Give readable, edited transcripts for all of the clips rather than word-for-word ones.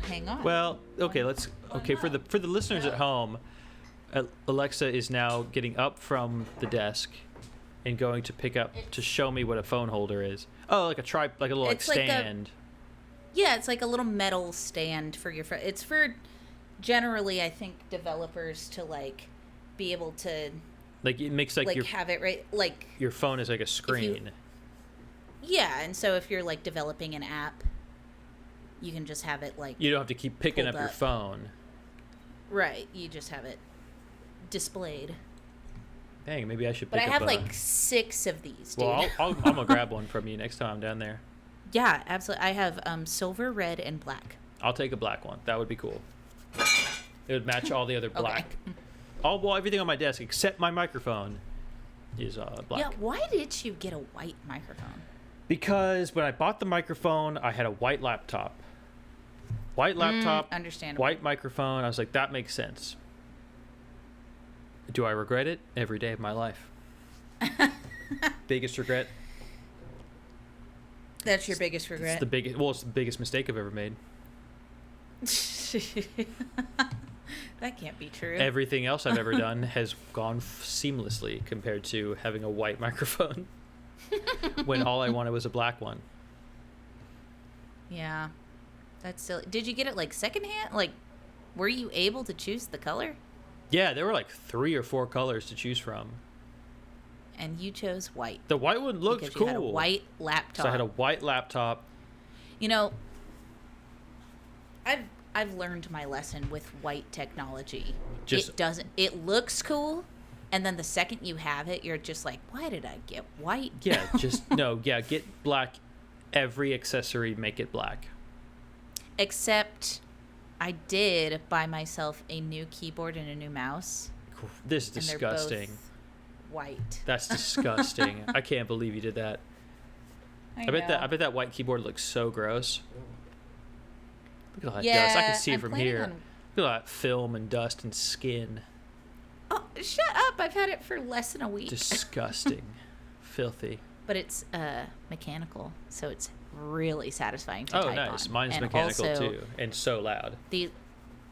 Hang on. Well, okay, for the listeners at home, Alexa is now getting up from the desk and going to pick up to show me what a phone holder is. Oh, like a little stand. It's like a little metal stand for your phone. It's for generally, I think, developers to like be able to like it makes like your have it right like your phone is like a screen. And so if you're like developing an app, you can just have it like you don't have to keep picking up your phone. Right, you just have it displayed. Dang, maybe I should But pick I have up like 6 of these, dude. Well, I'm going to grab one from you next time I'm down there. Yeah, absolutely. I have silver, red, and black. I'll take a black one. That would be cool. It would match all the other black. Okay. Everything on my desk except my microphone is black. Yeah, why did you get a white microphone? Because when I bought the microphone, I had a white laptop. White laptop, understandable. White microphone. I was like, that makes sense. Do I regret it? Every day of my life. Biggest regret? That's your biggest regret? It's the biggest mistake I've ever made. That can't be true. Everything else I've ever done has gone seamlessly compared to having a white microphone when all I wanted was a black one. Yeah. That's silly. Did you get it like secondhand? Like, were you able to choose the color? Yeah, there were like 3 or 4 colors to choose from. And you chose white. The white one looked because cool. You had a white laptop. So I had a white laptop. You know, I've learned my lesson with white technology. It looks cool, and then the second you have it, you're just like, why did I get white? Yeah, get black. Every accessory, make it black. Except I did buy myself a new keyboard and a new mouse. This is disgusting. They're both white. That's disgusting. I can't believe you did that. I bet that white keyboard looks so gross. Look at all that dust. I can see it from here. Look at all that film and dust and skin. Oh, shut up. I've had it for less than a week. Disgusting. Filthy. But it's mechanical, so it's really satisfying to type on. Oh, nice. Mine's mechanical too, and so loud.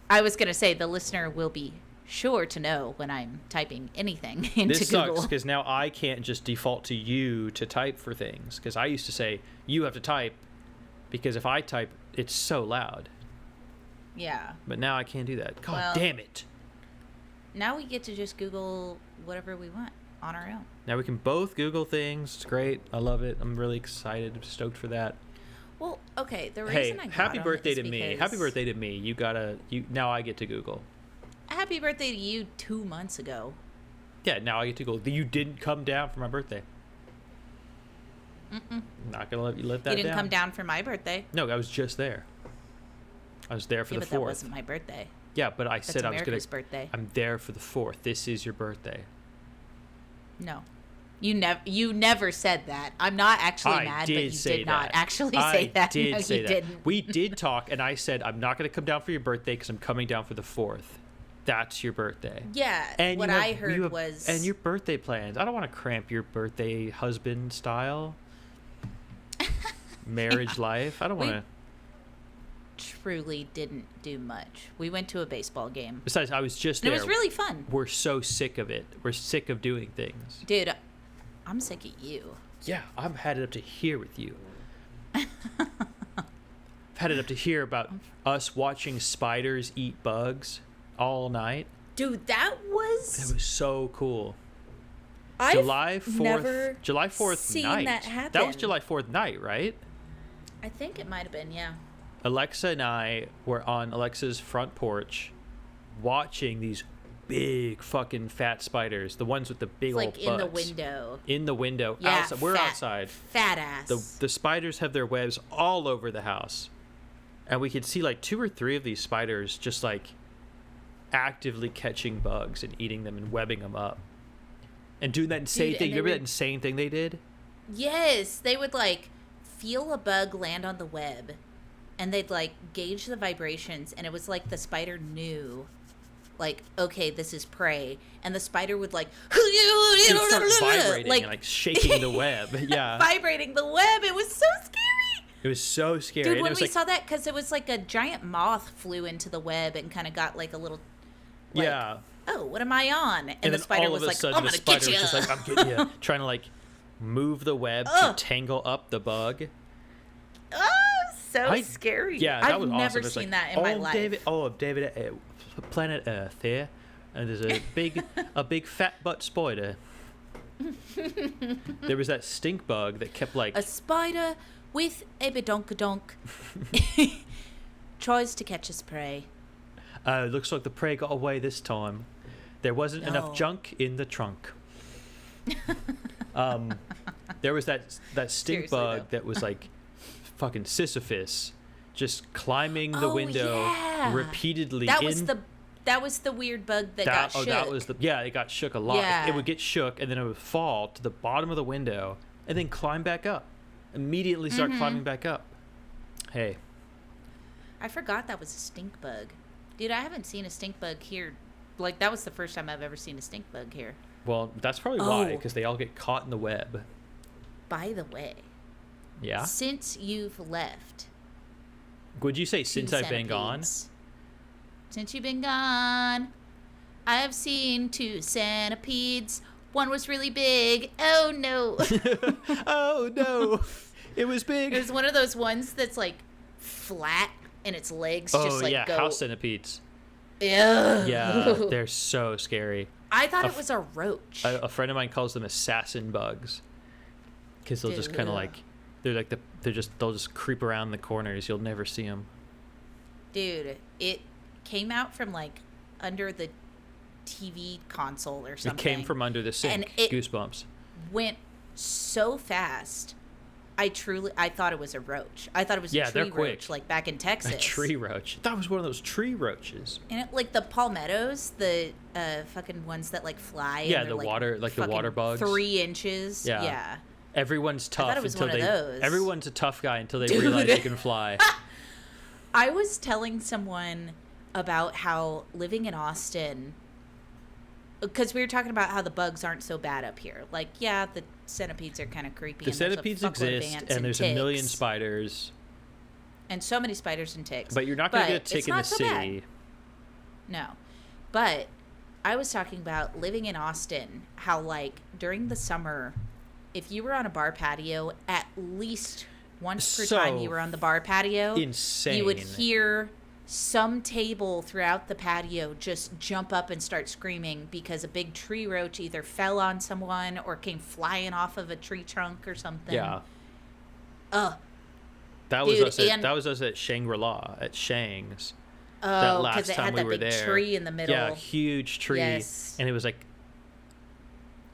I was going to say, the listener will be sure to know when I'm typing anything into Google. This sucks, because now I can't just default to you to type for things, because I used to say, you have to type, because if I type, it's so loud. Yeah. But now I can't do that. God damn it. Now we get to just Google whatever we want on our own. Now we can both Google things. It's great. I love it. I'm really excited. I'm stoked for that. Well, okay. The reason I got happy birthday to because... me. Happy birthday to me. Now I get to Google. Happy birthday to you 2 months ago. Yeah, now I get to Google. You didn't come down for my birthday. Mm-mm. Not gonna let you let that down. You didn't come down for my birthday. No, I was just there. I was there for the 4th. But that wasn't my birthday. Yeah, but I said I was America's birthday. I'm there for the 4th. This is your birthday. No. You never said that. I'm not actually mad, but you did not actually say that. I did no, say you that. Didn't. We did talk, and I said, I'm not going to come down for your birthday because I'm coming down for the 4th. That's your birthday. Yeah, and what I heard was... And your birthday plans. I don't want to cramp your birthday husband style. Marriage life. I don't want to... Truly didn't do much. We went to a baseball game. Besides, I was just there. It was really fun. We're so sick of it. We're sick of doing things. Dude, I'm sick of you. Yeah, I've had it up to here with you. I've had it up to here about us watching spiders eat bugs all night. Dude, that was so cool. July 4th seen night. That happen. That was July 4th night, right? I think it might have been, yeah. Alexa and I were on Alexa's front porch watching these big fucking fat spiders, the ones with the big old butts. In the window. In the window. Yeah, outside. We're outside. Fat ass. The spiders have their webs all over the house. And we could see like 2 or 3 of these spiders just like actively catching bugs and eating them and webbing them up. And doing that insane thing. You remember that insane thing they did? Yes. They would like feel a bug land on the web. And they'd, like, gauge the vibrations, and it was like the spider knew, like, okay, this is prey. And the spider would, like... start vibrating and, like, shaking the web. Yeah. Vibrating the web. It was so scary. It was so scary. Dude, And it when was we like, saw that, because it was like a giant moth flew into the web and kind of got like a little, like, yeah. oh, what am I on? And the then spider all was of a like, sudden I'm the gonna spider get you. was just like, I'm getting you, trying to like move the web to Ugh. tangle up the bug. Oh, so scary. Yeah, that I've was never awesome. It's seen like, that in my life. David, planet Earth here, and there's a big fat butt spider. There was that stink bug that kept like A spider with a badonkadonk tries to catch his prey. Looks like the prey got away this time. There wasn't No. enough junk in the trunk. There was that stink Seriously, bug though. that was like fucking Sisyphus, just climbing the Oh, window yeah. repeatedly. That was the weird bug that got shook. That was it got shook a lot. Yeah. It would get shook and then it would fall to the bottom of the window and then climb back up. Immediately start climbing back up. Hey. I forgot that was a stink bug. Dude, I haven't seen a stink bug here. Like, that was the first time I've ever seen a stink bug here. Well, that's probably why, Oh. because they all get caught in the web. By the way, Yeah? since you've left, Would you say 2 since I've been gone? centipedes. Since you've been gone, I've seen 2 centipedes. One was really big. Oh, no. Oh, no. It was big. It was one of those ones that's, like, flat and its legs just, like, yeah, go... house centipedes. Ugh. Yeah, they're so scary. I thought it was a roach. A friend of mine calls them assassin bugs because they'll just kind of Ugh. like they'll just creep around the corners. You'll never see them. Dude, it came out from, like, under the TV console or something. It came from under the sink. And it- Goosebumps. Went so fast. I thought it was a roach. I thought it was Yeah, a they're tree quick. roach, like back in Texas. A tree roach. That was one of those tree roaches. And it, like the palmettos, the fucking ones that like fly. Yeah, and they're, the water- like the fucking water bugs. 3 inches. Yeah. Yeah. Everyone's tough thought it was until one of those. Everyone's a tough guy until they Dude. realize they can fly. I was telling someone about how living in Austin, because we were talking about how the bugs aren't so bad up here. Like, yeah, the centipedes are kind of creepy. The and there's a centipedes fuckload of exist, ants and there's a million ticks, spiders, and so many spiders and ticks. but you're not going to But get a tick it's in the not so bad. city. No. But I was talking about living in Austin, how, like, during the summer, if you were on a bar patio, at least once per So time you were on the bar patio, Insane. you would hear some table throughout the patio just jump up and start screaming because a big tree roach either fell on someone or came flying off of a tree trunk or something. Yeah. Ugh. That was Dude, us. At, and- that was us at Shangri-La at Shang's. Oh, last because it time had we that were big there. tree in the middle. Yeah, huge tree, Yes. and it was like,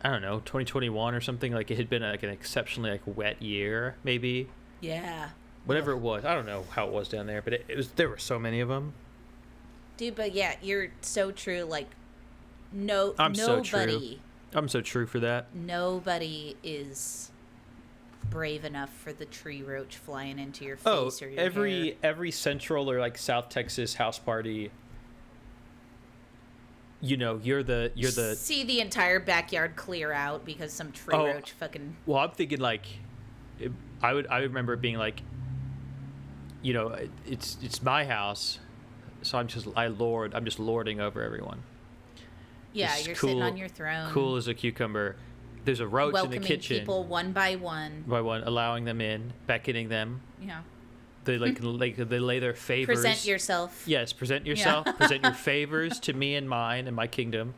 I don't know, 2021 or something. Like it had been like an exceptionally like wet year, maybe Yeah. whatever it was. I don't know how it was down there, but it was. There were so many of them. Dude, but yeah, you're so true. Like, no, I'm so true. nobody, I'm so true for that. nobody is brave enough for the tree roach flying into your Oh, face or your hair. every Central or like South Texas house party. You know, you're the. See the entire backyard clear out because some tree Oh. roach fucking. Well, I'm thinking like, I would remember it being like, you know, it's my house, so I'm just lording over everyone. Yeah, Just you're cool- sitting on your throne. Cool as a cucumber. There's a roach welcoming in the kitchen. people one by one. By one, allowing them in, beckoning them. Yeah. They they lay their favors. Present yourself. Yes, present yourself. Present your favors to me and mine and my kingdom,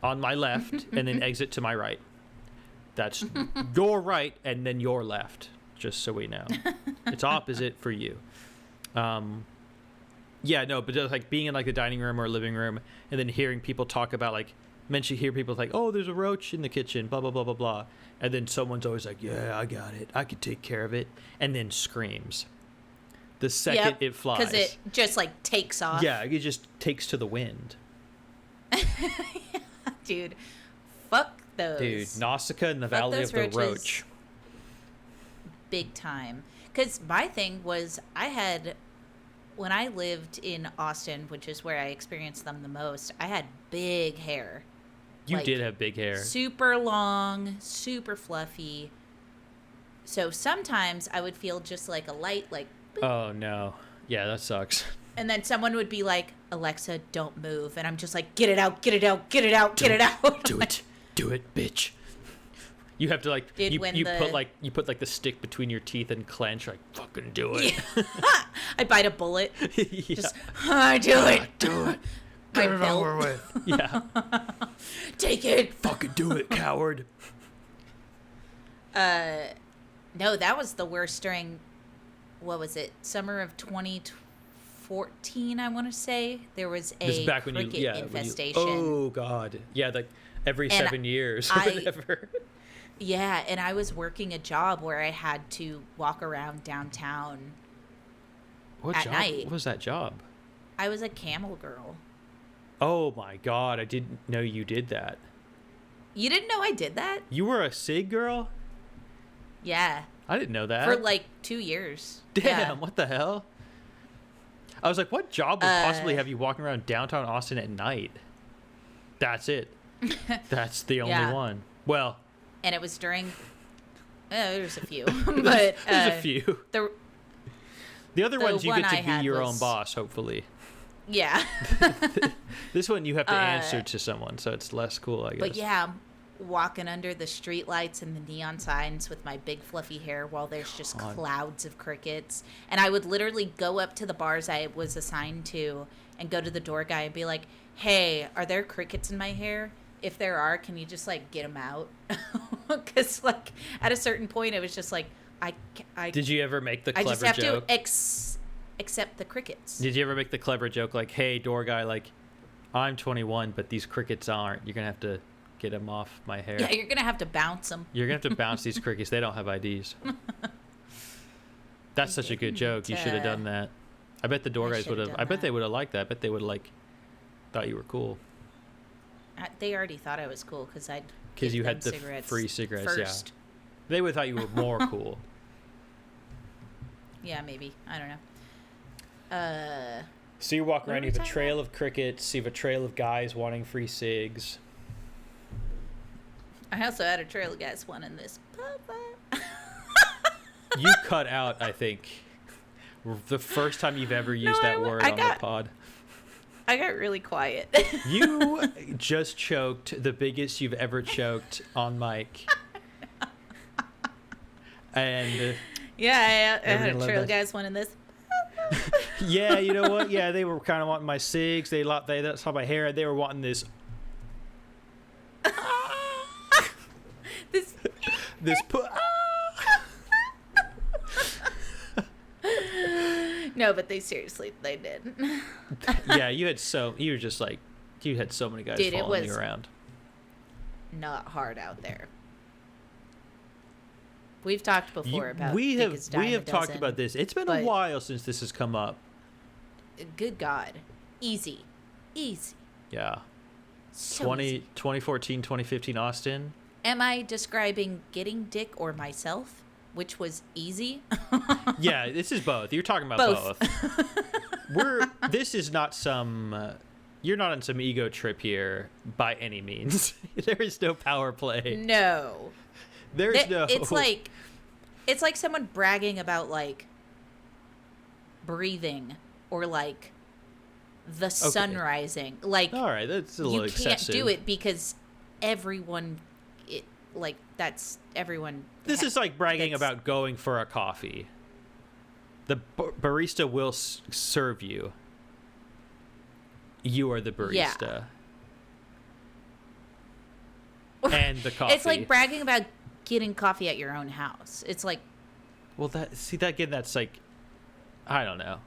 on my left, and then exit to my right. That's your right, and then your left. Just so we know, it's opposite for you. Yeah, no, but just like being in like the dining room or living room, and then hearing people talk about like, hear people like, oh, there's a roach in the kitchen, blah blah blah blah blah, and then someone's always like, yeah, I got it, I could take care of it, and then screams. The second it flies, because it just like takes off. yeah, it just takes to the wind. Dude, fuck those. Dude, Nausicaa in the Fuck Valley those of the roaches. Roach. Big time. Because my thing was, when I lived in Austin, which is where I experienced them the most, I had big hair. You Like, did have big hair. Super long, super fluffy. So sometimes I would feel just like a light, like, boop, Oh no. Yeah, that sucks. and then someone would be like, Alexa, don't move. And I'm just like, get it out, get it out, get it out, get it out. Do it. Do it, bitch. You have to like Dude, you when put like the stick between your teeth and clench, like fucking do it. Yeah. I bite a bullet. Yeah. Just, do it. Do it. My Get it belt. over with. Yeah. Take it. Fucking do it, coward. No, that was the worst during, what was it, summer of 2014, I want to say. There was This is a back cricket when you, infestation. oh god. Yeah, like every And 7 years or I- whatever. Yeah, and I was working a job where I had to walk around downtown. What at job? night. What was that job? I was a camel girl. Oh my god, I didn't know you did that. You didn't know I did that? You were a SIG girl? Yeah, I didn't know that. for like 2 years. Damn, Yeah. what the hell? I was like, what job would possibly have you walking around downtown Austin at night? That's it. That's the only Yeah. one. Well, And it was during, there's a few, but there's a few. The other the ones you one get I to be had your own was- boss, hopefully. yeah. This one you have to answer to someone, so it's less cool, I guess. But yeah, I'm walking under the street lights and the neon signs with my big fluffy hair while there's just God. clouds of crickets. And I would literally go up to the bars I was assigned to and go to the door guy and be like, hey, are there crickets in my hair? If there are, can you just like get them out? Because like at a certain point, it was just like, I Did you ever make the I clever just have joke? to accept the crickets. Did you ever make the clever joke like, hey, door guy, like, I'm 21, but these crickets aren't. You're going to have to get them off my hair. Yeah, you're going to have to bounce them. You're going to have to bounce these crickets. They don't have IDs. That's such a good joke. You should have done that. I bet the door I guys would should've have. done I bet that. they would have liked that. I bet they would have, like, thought you were cool. They already thought I was cool because I'd Because give you them had the cigarettes free cigarettes, first. yeah. They would have thought you were more cool. Yeah, maybe. I don't know. So you walk What around, were you we have a talking trail of crickets, you have a trail of guys wanting free cigs. I also had a trail of guys wanting this. You cut out, I think, the first time you've ever used that word on the pod. I got really quiet. You just choked the biggest you've ever choked on mic. And yeah, I had Everyone a loved trail of that. guys wanting this. yeah, you know what? Yeah, they were kind of wanting my cigs. They saw my hair. They were wanting this This. this No, but they did. Yeah, you were just like, you had so many guys Dude, it following you was- around. Not hard out there. We've talked before about we Biggest Dime a have talked Dozen, about this. It's been a but- while since this has come up. Good God, easy. Yeah. So easy. 2014, 2015 Austin. Am I describing getting dick or myself, which was easy? Yeah, this is both. You're talking about Both. This is not some you're not on some ego trip here by any means. There is no power play. No. There's no It's like someone bragging about like breathing or like the sun rising. Like All right, that's a you little can't excessive. do it because everyone everyone This is like bragging that's- about going for a coffee. The barista will serve you. You are the barista. And the coffee. It's like bragging about getting coffee at your own house. It's like, well, that's like, I don't know.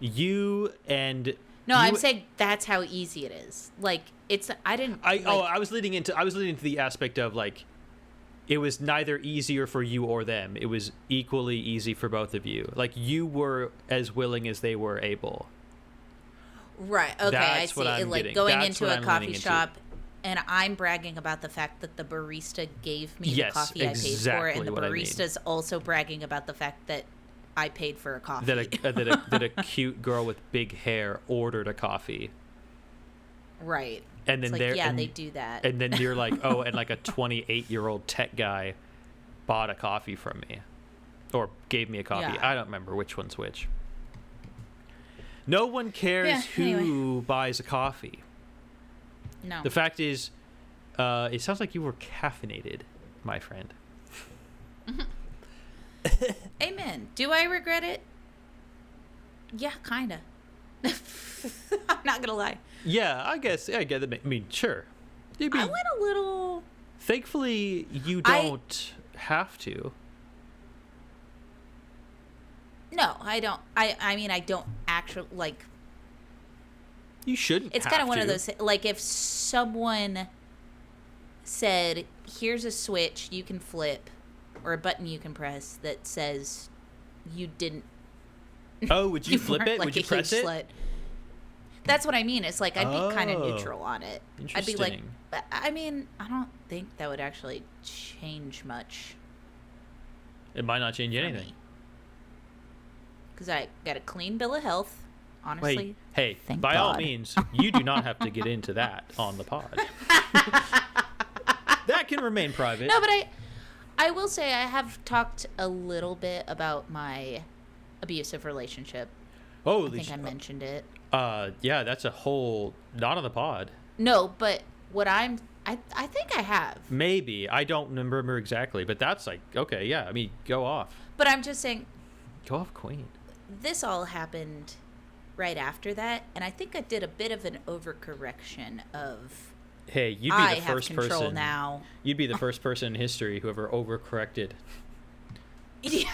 You and no, you, I'm saying that's how easy it is. Like I was leading into the aspect of like, it was neither easier for you or them. It was equally easy for both of you. Like you were as willing as they were able. right. Okay, I That's see. what I'm Like getting. going That's into what a I'm coffee leaning into. shop. And I'm bragging about the fact that the barista gave me Yes, the coffee I paid for, exactly and the what I mean. barista's also bragging about the fact that I paid for a coffee. That a cute girl with big hair ordered a coffee. Right. And then It's like, they're yeah, and, they do that. And then you're like, oh, and like a 28-year-old tech guy bought a coffee from me or gave me a coffee. Yeah. I don't remember which one's which. No one cares who buys a coffee. No. The fact is, it sounds like you were caffeinated, my friend. Amen. Do I regret it? Yeah, kind of. I'm not going to lie. Yeah, I guess. Yeah, I get it. I mean, sure. I went a little... Thankfully, you don't have to. No, I don't. I mean, I don't actually, like... You shouldn't It's kind of one of those... Like, if someone said, here's a switch you can flip, or a button you can press that says you didn't... Oh, would you flip it? Like, would you press it? Slut. That's what I mean. It's like, I'd be kind of neutral on it. I'd be like... But, I mean, I don't think that would actually change much. It might not change anything. Because I got a clean bill of health, honestly. Wait, hey, Thank by God. all means, you do not have to get into that on the pod. That can remain private. No, but I will say I have talked a little bit about my abusive relationship. Oh, I think I mentioned it. Yeah, that's a whole... Not on the pod. No, but what I think I have. Maybe. I don't remember exactly, but that's like, okay, yeah, I mean, go off. But I'm just saying... Go off, queen. This all happened right after that, and I think I did a bit of an overcorrection of... Hey, you'd be I the have first control person... now. You'd be the first person in history who ever overcorrected. Yeah.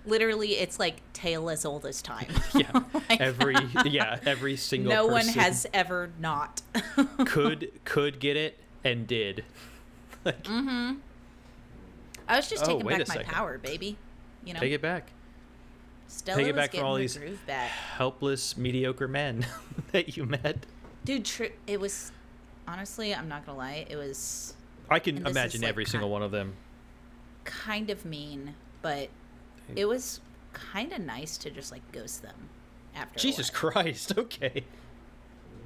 Literally, it's like tale as old as time. Yeah. Like, every single no person... one has ever not. could get it and did. Like, I was just taking wait back a my second. power, baby. You know, take it back. Stella Take it was back for getting all the these groove back. helpless, mediocre men that you met. Dude, it was honestly, I'm not gonna lie, it was I can and this imagine is, like, every single one of them. kind of mean, but it was kind of nice to just like ghost them after. Jesus a while. Christ! Okay.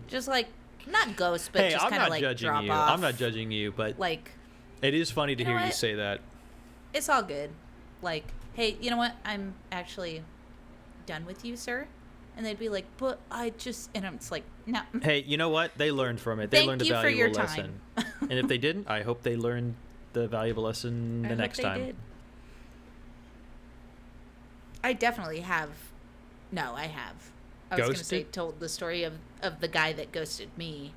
Just like not ghost, but Hey, just I'm kind not of like judging drop you. off. I'm not judging you, but Like, it is funny to You know hear you what? say that. it's all good. Like, hey, you know what? I'm actually done with you, sir. And they'd be like, but I just, and I'm just like, no. Hey, you know what? They learned from it. They Thank learned a you for valuable your lesson. time. And if they didn't, I hope they learned the valuable lesson I the hope next they time. did. I definitely have. No, I have. I was going to say, Ghosted? told the story of the guy that ghosted me.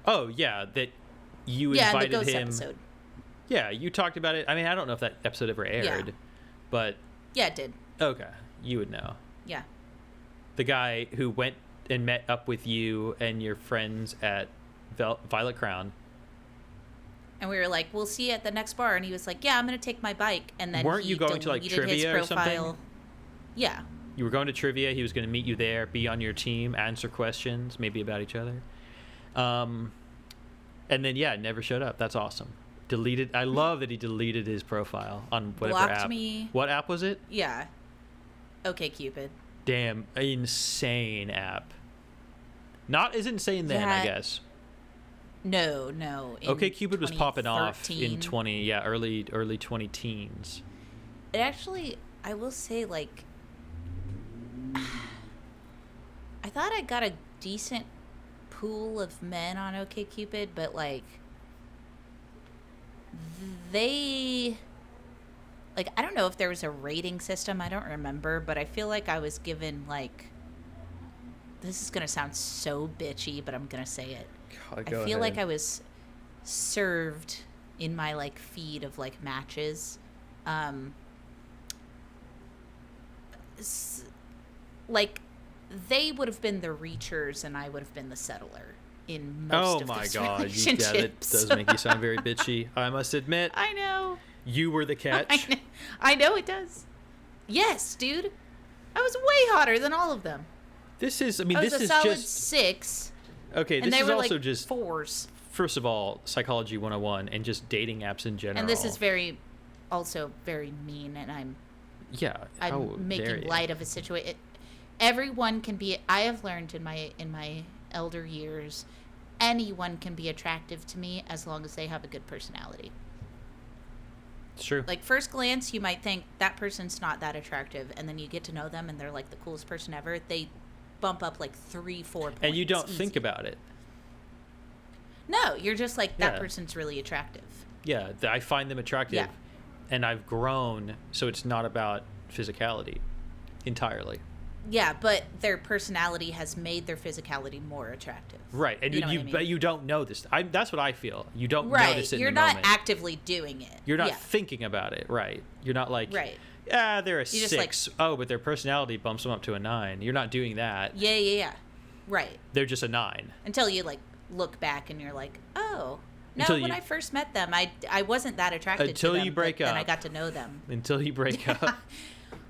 Oh, yeah, that you Yeah, in the invited ghost him. episode. Yeah, you talked about it. I mean, I don't know if that episode ever aired, but Yeah, it did. okay, you would know. Yeah. The guy who went and met up with you and your friends at Violet Crown. And we were like, we'll see you at the next bar. And he was like, yeah, I'm going to take my bike. And then Weren't he you going to, like, deleted his trivia or something? profile. Yeah. You were going to trivia. He was going to meet you there, be on your team, answer questions, maybe about each other. And then, yeah, never showed up. That's awesome. Deleted. I love that he deleted his profile on whatever Blocked app. me. What app was it? Yeah. Okay, Cupid. Damn, insane app. Not as insane then, I Yeah. guess. No. Okay, Cupid was popping off 2013. in early 20 teens. It actually, I will say, like, I thought I got a decent pool of men on OkCupid, but like they, like, I don't know if there was a rating system. I don't remember, but I feel like I was given, like, this is gonna sound so bitchy, but I'm gonna say it. I feel like I was served in my like feed of like matches, like they would have been the reachers and I would have been the settler in most of those God, relationships. that does make you sound very bitchy. I must admit, I know. you were the catch. I know it does. Yes, dude. I was way hotter than all of them. This is, I mean, I was this a is solid just 6. okay. And This they is were also like just 4s. First of all, psychology 101 and just dating apps in general. And this is also very mean, and I'm making light of a situation. Everyone can be. I have learned in my elder years, anyone can be attractive to me as long as they have a good personality. It's true. Like, first glance, you might think that person's not that attractive, and then you get to know them, and they're like the coolest person ever. They bump up like 3-4 points. And you don't easy. think about it. No, you're just like, that Yeah. person's really attractive. Yeah, I find them attractive, Yeah. and I've grown, so it's not about physicality entirely. Yeah, but their personality has made their physicality more attractive. Right, and You know what I mean? but you don't know this. That's what I feel. You don't Right, notice it you're in the not moment. actively doing it. You're not Yeah. thinking about it, right? You're not like, Right. yeah, they're a You just, like- 6. Oh, but their personality bumps them up to a 9. You're not doing that. Yeah. Right. They're just a 9. Until you, like, look back and you're like, oh. No, Until when you- I first met them, I wasn't that attracted Until to them. you break Then I up. got to know them. Until you break up.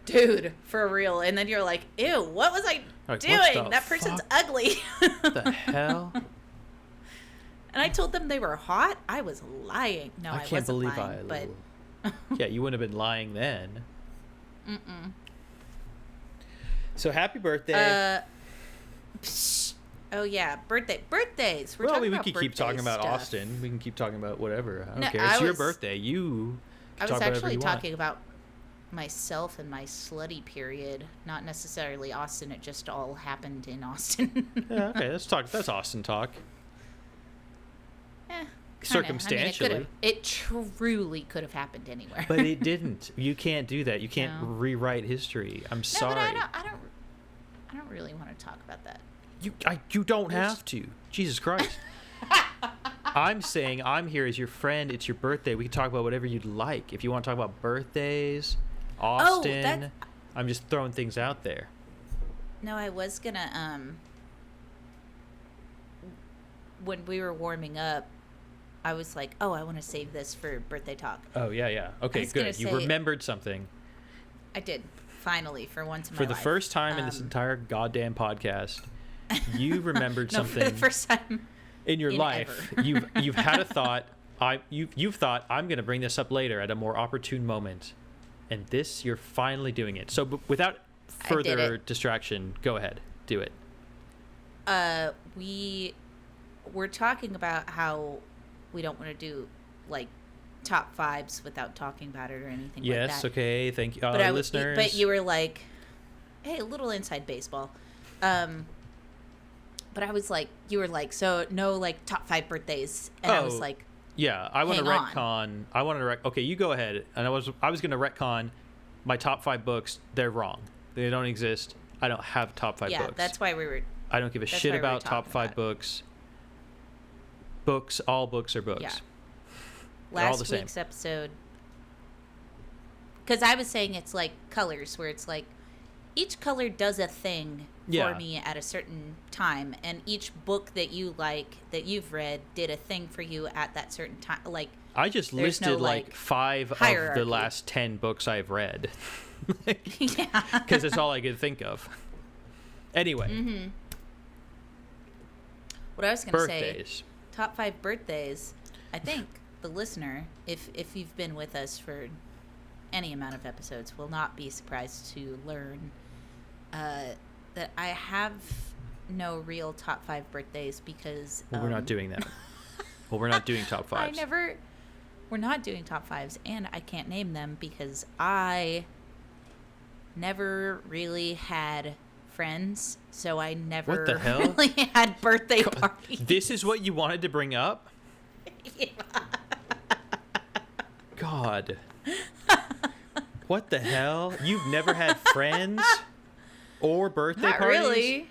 Dude, for real. And then you're like, ew, what was I Like, what doing? the That person's fuck? ugly. The hell? And I told them they were hot. I was lying. No, I can't wasn't believe lying, but Yeah, you wouldn't have been lying then. So happy birthday. psh. Oh yeah, birthdays. We're well, talking we about could keep talking birthday about stuff. Austin. We can keep talking about whatever. I don't No, care. I It's your was- birthday. You I can was talk whatever actually you want. talking about myself and my slutty period, not necessarily Austin. It just all happened in Austin. Yeah, okay, let's talk. That's Austin talk. Kinda. Circumstantially. I mean, it truly could have happened anywhere. But it didn't. You can't do that. You can't No. rewrite history. I'm No, sorry. but I don't really want to talk about that. You don't have to. Jesus Christ. I'm saying I'm here as your friend. It's your birthday. We can talk about whatever you'd like. If you want to talk about birthdays, Austin, I'm just throwing things out there. No, I was gonna when we were warming up, I was like, oh, I want to save this for birthday talk. Oh, yeah. Okay, was gonna good. You say- remembered something. I did, finally, for once in my For life. the first time in this entire goddamn podcast, you remembered No, something for the first time. in your in life. ever. You've had a thought. You've thought, I'm going to bring this up later at a more opportune moment. And this, you're finally doing it. So without further it. distraction, go ahead. Do it. We were talking about how we don't want to do, like, top fives without talking about it or anything like that. Yes, okay. Thank you. But Listeners. But you were like, hey, a little inside baseball. But I was like, you were like, so no, like, top 5 birthdays. And I was Oh. like, Yeah, I want to Hang on. retcon. I wanted to okay, you go ahead. And I was going to retcon my top 5 books. They're wrong. They don't exist. I don't have top 5 yeah, books. that's why we were. I don't give a that's shit why we were about top talking 5 about it. books. All books are books. Yeah. They're all Last the same. week's episode. Because I was saying it's like colors, where it's like each color does a thing Yeah. for me at a certain time, and each book that you like, that you've read, did a thing for you at that certain time. Like, I just There's no, listed like like, 5 of hierarchy. the last 10 books I've read. yeah. Because that's all I could think of. Anyway, Mm-hmm. What I was going to say, birthdays. top 5 birthdays. I think the listener, if you've been with us for any amount of episodes, will not be surprised to learn that I have no real top 5 birthdays because Well, we're not doing that. Well, we're not doing top 5s. We're not doing top 5s, and I can't name them because I never really had friends, so I never What the hell? really had birthday parties. This is what you wanted to bring up? Yeah. God. What the hell? You've never had friends or birthday Not parties? really.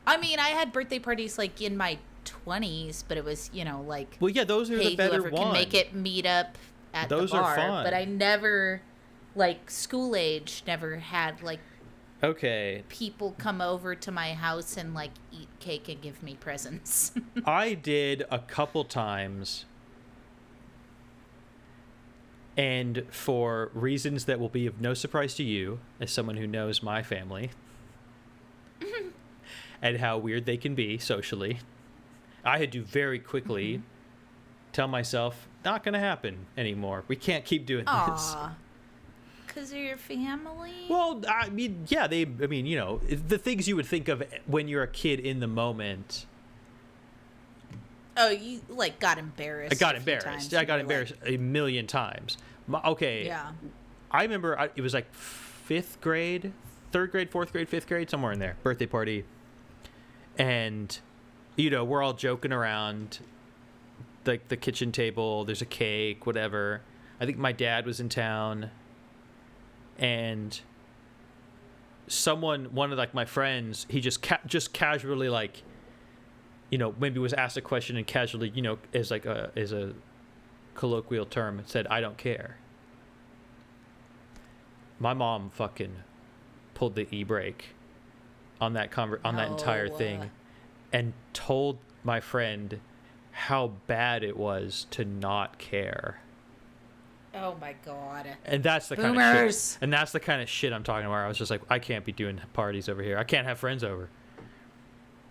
I mean, I had birthday parties like in my 20s, but it was, like, Well, yeah, those are hey, the better whoever ones. can make it meet up at Those the are bar. fun. But I never, like, school age, never had, like, Okay. people come over to my house and, like, eat cake and give me presents. I did a couple times. And for reasons that will be of no surprise to you, as someone who knows my family, and how weird they can be socially, I had to very quickly tell myself, not going to happen anymore. We can't keep doing this. Aw. Because of your family? Well, I mean, yeah, the things you would think of when you're a kid in the moment. Oh, you, like, got embarrassed. I got a few embarrassed. times I and got you were embarrassed a million times. Okay. Yeah. I remember it was like 5th grade, 3rd grade, 4th grade, 5th grade, somewhere in there. Birthday party. And, we're all joking around like the kitchen table. There's a cake, whatever. I think my dad was in town. And one of like my friends, he just casually like, maybe was asked a question and casually, as a colloquial term, said, "I don't care." My mom fucking pulled the e-brake on that that entire thing, and told my friend how bad it was to not care. Oh my God. And that's the Boomers. kind of shit. And that's the kind of shit I'm talking about. I was just like, I can't be doing parties over here. I can't have friends over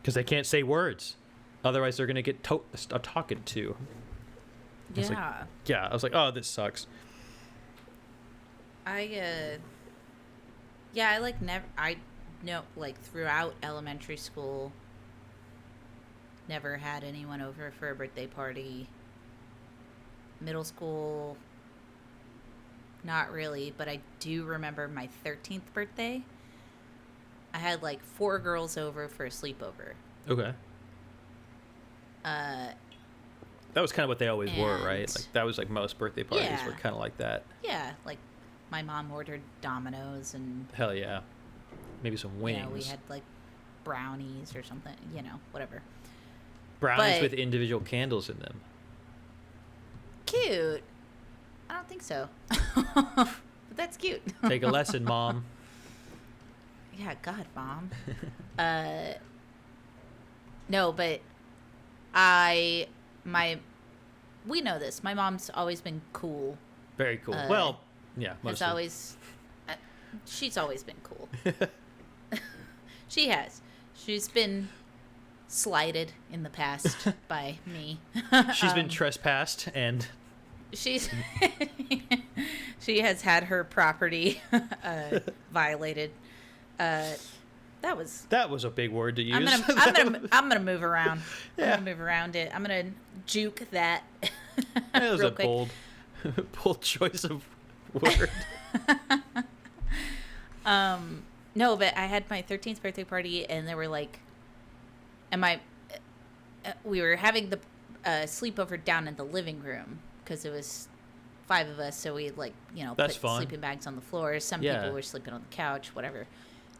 because they can't say words. Otherwise, they're gonna get talking to. Yeah. I was like, oh, this sucks. I throughout elementary school, never had anyone over for a birthday party. Middle school, not really, but I do remember my 13th birthday. I had like 4 girls over for a sleepover. Okay. That was kind of what they always were, right? Like that was like most birthday parties were kind of like that. Yeah, like my mom ordered Domino's and hell yeah, maybe some wings. We had like brownies or something, whatever. Brownies with individual candles in them. Cute. I don't think so. But that's cute. Take a lesson, Mom. Yeah, God, Mom. No, but we know this. My mom's always been cool. Very cool. Well, yeah, mostly. She's always been cool. She has. She's been slighted in the past by me. She's been trespassed and she has had her property violated. That was a big word to use. I'm gonna move around. Yeah. I'm gonna move around it. I'm gonna juke that. That was real a quick. bold choice of word. No, but I had my 13th birthday party, and there were like, we were having the sleepover down in the living room because it was 5 of us, so we That's put fun. sleeping bags on the floor. Some people were sleeping on the couch, whatever.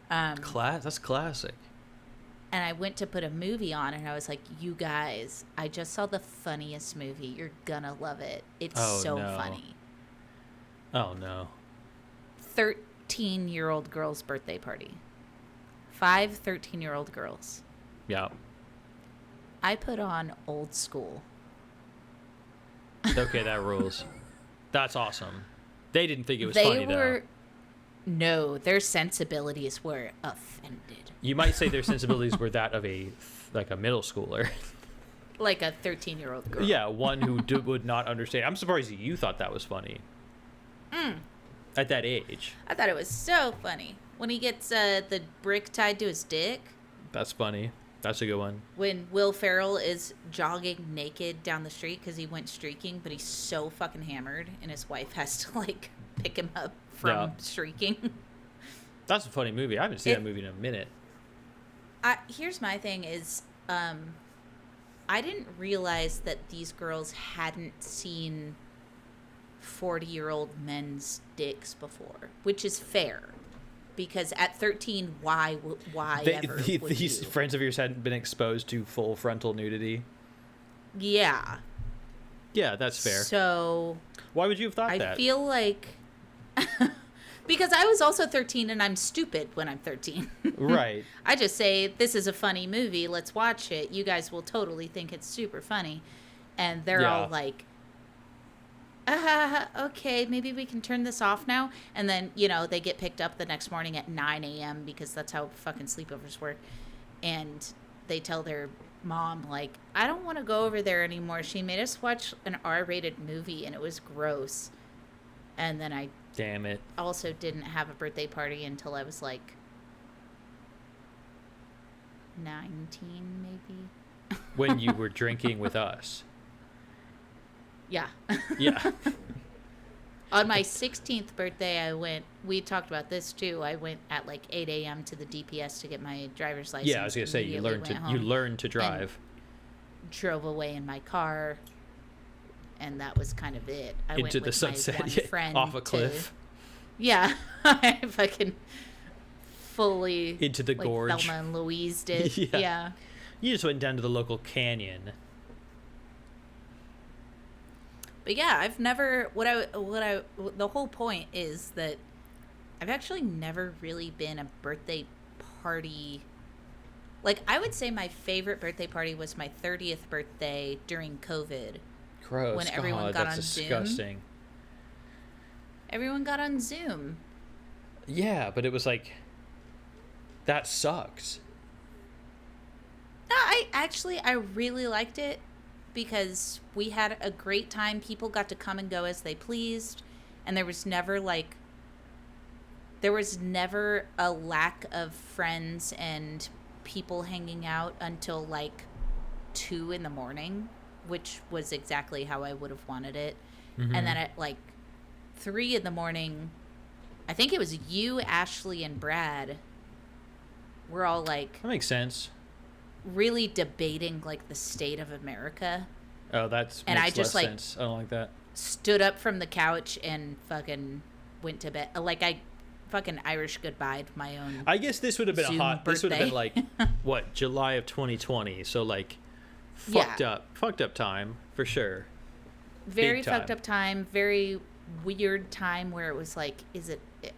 That's classic. And I went to put a movie on, and I was like, "You guys, I just saw the funniest movie. You're gonna love it. It's so funny." Oh no. 13-year-old girl's birthday party. 5 13-year-old girls. Yeah. I put on Old School. Okay, that rules. That's awesome. They didn't think it was funny, though. No, their sensibilities were offended. You might say their sensibilities were that of a middle schooler. Like a 13-year-old girl. Yeah, one who would not understand. I'm surprised you thought that was funny. At that age. I thought it was so funny. When he gets the brick tied to his dick. That's funny. That's a good one. When Will Ferrell is jogging naked down the street because he went streaking, but he's so fucking hammered, and his wife has to, pick him up from streaking. That's a funny movie. I haven't seen that movie in a minute. Here's my thing is, I didn't realize that these girls hadn't seen 40-year-old men's dicks before, which is fair. Because at 13, why ever would these you? friends of yours hadn't been exposed to full frontal nudity? Yeah. Yeah, that's fair. So... Why would you have thought that? I feel like... Because I was also 13 and I'm stupid when I'm 13. Right. I just say, this is a funny movie, let's watch it. You guys will totally think it's super funny. And they're all like... okay, maybe we can turn this off now. And then, they get picked up the next morning at 9 a.m. because that's how fucking sleepovers work. And they tell their mom, I don't want to go over there anymore. She made us watch an R-rated movie, and it was gross. And then I Damn it. also didn't have a birthday party until I was, 19, maybe. When you were drinking with us. Yeah. Yeah. On my 16th birthday, we talked about this too. I went at like 8 a.m. to the DPS to get my driver's license. Yeah, I was going to say, you learned to drive. Drove away in my car, and that was kind of it. I Into went the with sunset, my one friend off a cliff. Yeah, I fucking fully into the like gorge. Thelma and Louise did. Yeah. You just went down to the local canyon. But yeah, I've never the whole point is that I've actually never really been a birthday party. Like, I would say my favorite birthday party was my 30th birthday during COVID. Gross. When everyone got on disgusting. Zoom. Everyone got on Zoom. Yeah, but it was like, that sucks. No, I really liked it because we had a great time. People got to come and go as they pleased, and there was never a lack of friends and people hanging out until like 2 a.m, which was exactly how I would have wanted it. Mm-hmm. And then at like 3 a.m, I think it was you, Ashley, and Brad. We're all like, that makes sense. Really debating like the state of America. Oh, that's and makes I just less like sense. I don't like that. Stood up from the couch and fucking went to bed. Like, I fucking Irish goodbye'd my own. I guess this would have been Zoom a hot. birthday. This would have been like what, July of 2020. So like, fucked up time for sure. Very fucked up time. Very weird time where it was like,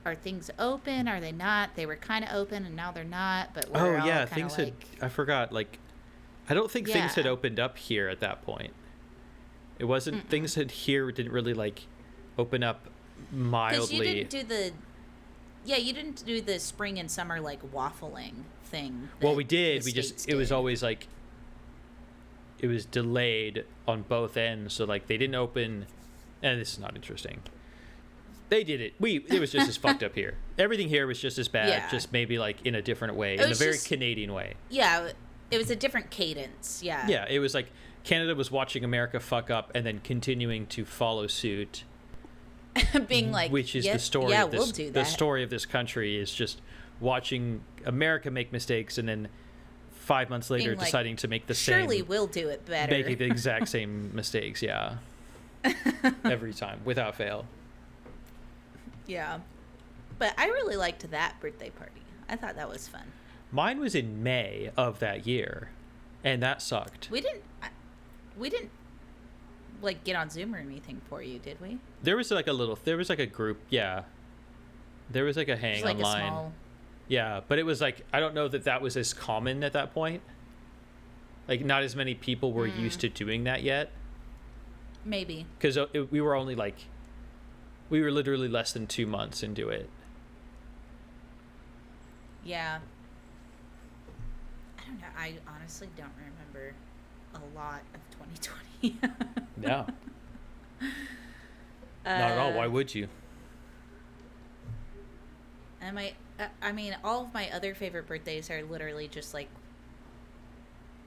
are things open? Are they not? They were kind of open and now they're not. But we're all kinda things like, had. I forgot. Like, I don't think things had opened up here at that point. It wasn't. Things here didn't really like open up mildly. Because you didn't do the spring and summer like waffling thing. Well, we did. It was always like, it was delayed on both ends. So like, they didn't open. And this is not interesting. They did it. It was just as fucked up here. Everything here was just as bad, just maybe like in a different way, in a very Canadian way. Yeah, it was a different cadence. Yeah. Yeah, it was like Canada was watching America fuck up and then continuing to follow suit. Being like, which is the story. Yeah, of this, we'll do that. The story of this country is just watching America make mistakes and then 5 months later deciding to make the same. Surely we'll do it better. Making the exact same mistakes. Yeah. Every time, without fail. Yeah. But I really liked that birthday party. I thought that was fun. Mine was in May of that year, and that sucked. We didn't like get on Zoom or anything for you, did we? There was like a group, yeah. There was like a hang like online. A small... Yeah, but it was like, I don't know that was as common at that point. Like, not as many people were used to doing that yet. Maybe. Because we were literally less than 2 months into it. Yeah. I don't know. I honestly don't remember a lot of 2020. No. Not at all. Why would you? And I mean, all of my other favorite birthdays are literally just like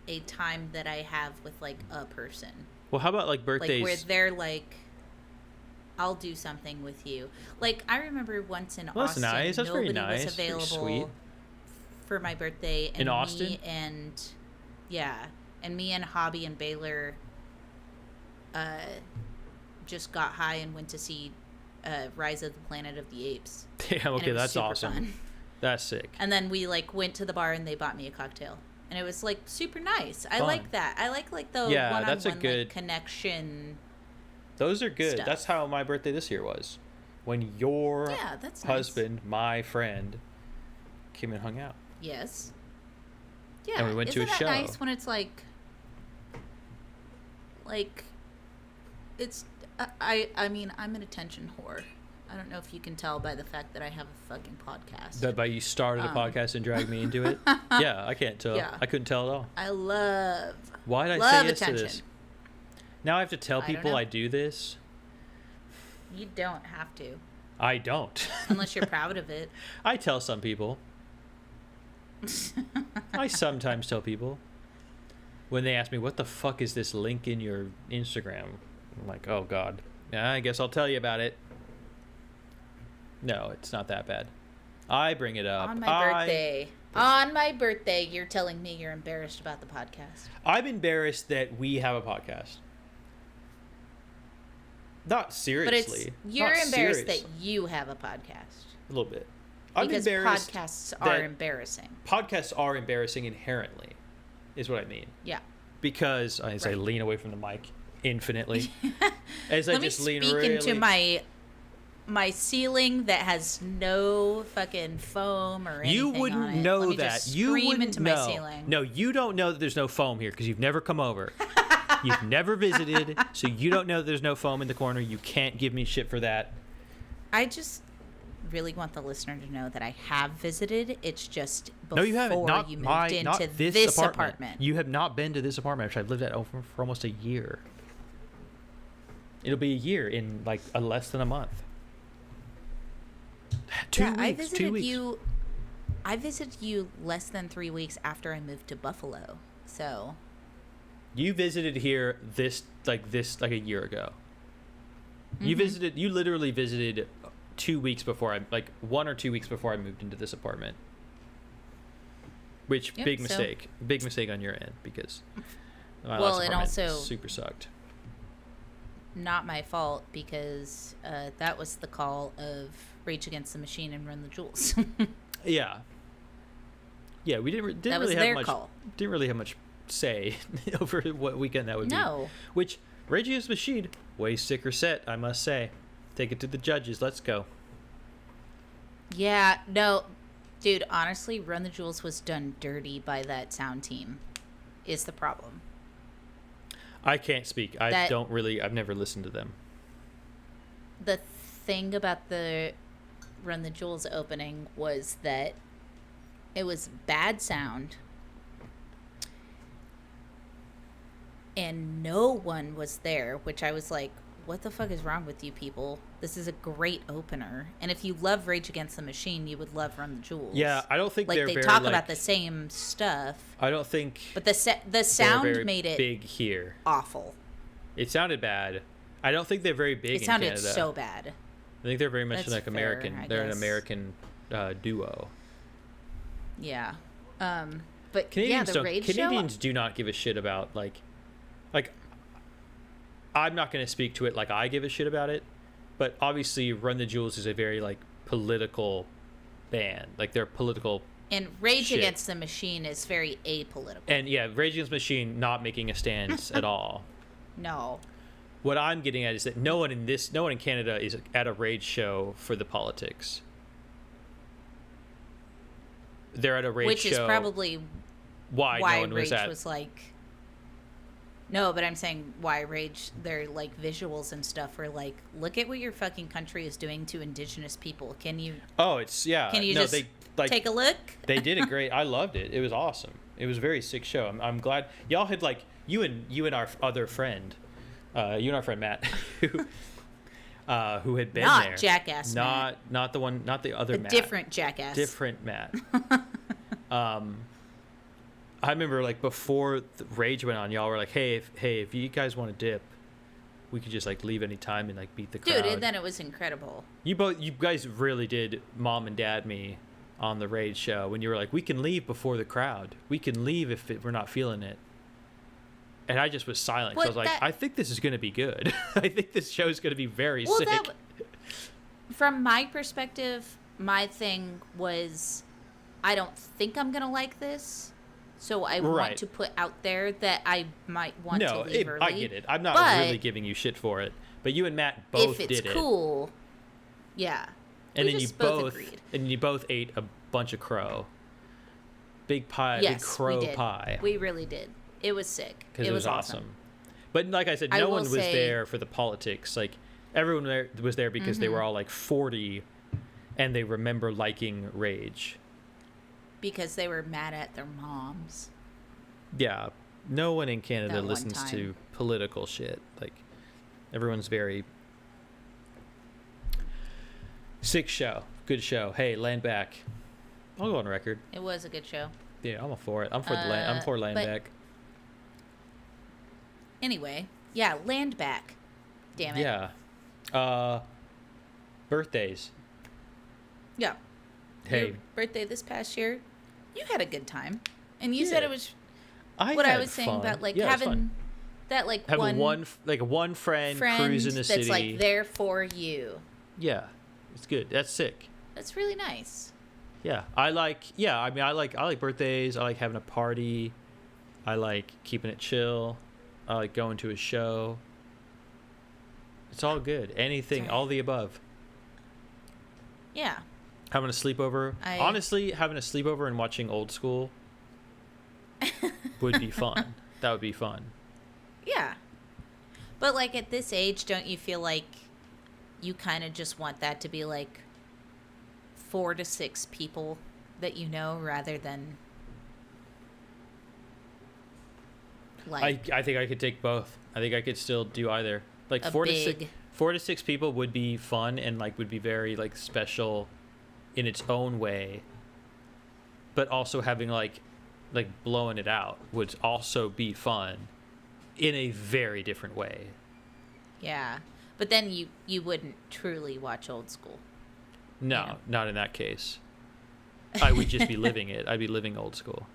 a time that I have with like a person. Well, how about like birthdays? Like where they're like, I'll do something with you. Like, I remember once in Austin, nice. That's nobody very nice. was available for my birthday. And in Austin? Me and Hobby and Baylor just got high and went to see Rise of the Planet of the Apes. Damn, okay, that's awesome. Fun. That's sick. And then we like went to the bar and they bought me a cocktail. And it was like super nice. I like that. I like the one-on-one that's a good like, connection. Those are good. Stuff. That's how my birthday this year was. When your that's husband, nice. my friend, came and hung out. Yes. Yeah. And we went to a show. Isn't that nice when it's like it's I mean, I'm an attention whore. I don't know if you can tell by the fact that I have a fucking podcast. That by you started a podcast and dragged me into it? Yeah, I can't tell. Yeah. I couldn't tell at all. I love Why did I say yes attention. to this? Now I have to tell people I do this? You don't have to. I don't. Unless you're proud of it. I tell some people. I sometimes tell people. When they ask me, what the fuck is this link in your Instagram? I'm like, oh, God. Yeah, I guess I'll tell you about it. No, it's not that bad. I bring it up. On my birthday. On my birthday, you're telling me you're embarrassed about the podcast. I'm embarrassed that we have a podcast. Not seriously. But you're embarrassed that you have a podcast. A little bit. Because podcasts are embarrassing. Podcasts are embarrassing inherently, is what I mean. Yeah. Because as I lean away from the mic infinitely, as Let I just lean me speak really into my ceiling that has no fucking foam or anything. You wouldn't on it. know Let me that. Just You scream wouldn't into know. my ceiling. No, you don't know that there's no foam here because you've never come over. You've never visited, so you don't know that there's no foam in the corner. You can't give me shit for that. I just really want the listener to know that I have visited. It's just before No, you haven't. Not you moved into this apartment. You have not been to this apartment, which I've lived at for almost a year. It'll be a year in like less than a month. 2 weeks. I visited 2 weeks. you. I visited you less than 3 weeks after I moved to Buffalo. So you visited here like a year ago. Mm-hmm. You literally visited 2 weeks before 1 or 2 weeks before I moved into this apartment. Which Yep, big mistake on your end because my Well, last and apartment also- super sucked. not my fault because that was the call of Rage Against the Machine and Run the Jewels. Yeah. Yeah, we didn't That was really their have much. call. Didn't really have much say over what weekend that would be. No. Which Rage Against the Machine, way sicker set, I must say. Take it to the judges. Let's go. Yeah, no, dude, honestly, Run the Jewels was done dirty by that sound team, is the problem. I can't speak. I've never listened to them. The thing about the Run the Jewels opening was that it was bad sound, and no one was there, which I was like, what the fuck is wrong with you people? This is a great opener. And if you love Rage Against the Machine, you would love Run the Jewels. Yeah, I don't think like they're they very talk about the same stuff. I don't think. But the sound made it big here. awful. It sounded bad. I don't think they're very big in Canada. It sounded so bad. I think they're very much That's like fair, American. I They're an guess. American duo. Yeah. But Canadians yeah, the Rage Canadians do not give a shit about like I'm not going to speak to it like I give a shit about it, but obviously Run the Jewels is a very like political band. Like they're political. And Rage shit. Against the Machine is very apolitical. And yeah, Rage Against the Machine not making a stance at all. No. What I'm getting at is that no one in Canada is at a Rage show for the politics. They're at a Rage show. Which is probably why no one Rage was at. was like. No, but I'm saying why Rage, their like visuals and stuff were like, look at what your fucking country is doing to indigenous people. Can you? Oh, it's yeah. Can you no, just they, like, take a look? They did it great. I loved it. It was awesome. It was a very sick show. I'm glad y'all had like you and our other friend, you and our friend Matt, who had been Not there. Jackass Matt. Not the one, not the other A Matt. different Jackass. Different Matt. I remember like before the Rage went on, y'all were like, hey, if you guys want to dip, we could just like leave any time and like beat the crowd. Dude, and then it was incredible. You guys really did mom and dad me on the Rage show when you were like, we can leave before the crowd. We can leave if we're not feeling it. And I just was silent. 'Cause I was like, I think this is going to be good. I think this show is going to be very sick. From my perspective, my thing was, I don't think I'm going to like this. So I want to put out there that I might want to leave early. I get it. I'm not really giving you shit for it. But you and Matt both did it. If it's cool, yeah. And we then just agreed. And you both ate a bunch of crow. Big pie, Yes, big crow we did. pie. We really did. It was sick. Because it was awesome. But like I said, no one was there for the politics. Like everyone there was there because they were all like 40 and they remember liking Rage. Because they were mad at their moms. Yeah. No one in Canada That one listens time. to political shit. Like everyone's very sick show. Good show. Hey, land back. I'll go on record. It was a good show. Yeah, I'm all for it. I'm for the land. I'm for land but- back. Anyway, yeah, land back. Damn it. Yeah. Birthdays. Yeah. Hey, Your birthday this past year, you had a good time. And you Yeah. said it was what I was saying about like Yeah, it was fun. having that like Having one one friend friend cruising the that's city. like there for you. Yeah, it's good. That's sick. That's really nice. Yeah, I mean, I like birthdays. I like having a party. I like keeping it chill. I like going to a show. It's all good. Anything, all the above. Yeah. Having a sleepover. Honestly, having a sleepover and watching Old School would be fun. That would be fun. Yeah. But like at this age, don't you feel like you kind of just want that to be like 4 to 6 people that you know rather than like I think I could take both. I think I could still do either. Like a 4 to 6 people would be fun and like would be very like special in its own way. But also having like blowing it out would also be fun in a very different way. Yeah. But then you wouldn't truly watch Old School. No, Yeah. not in that case. I would just be living it. I'd be living Old School.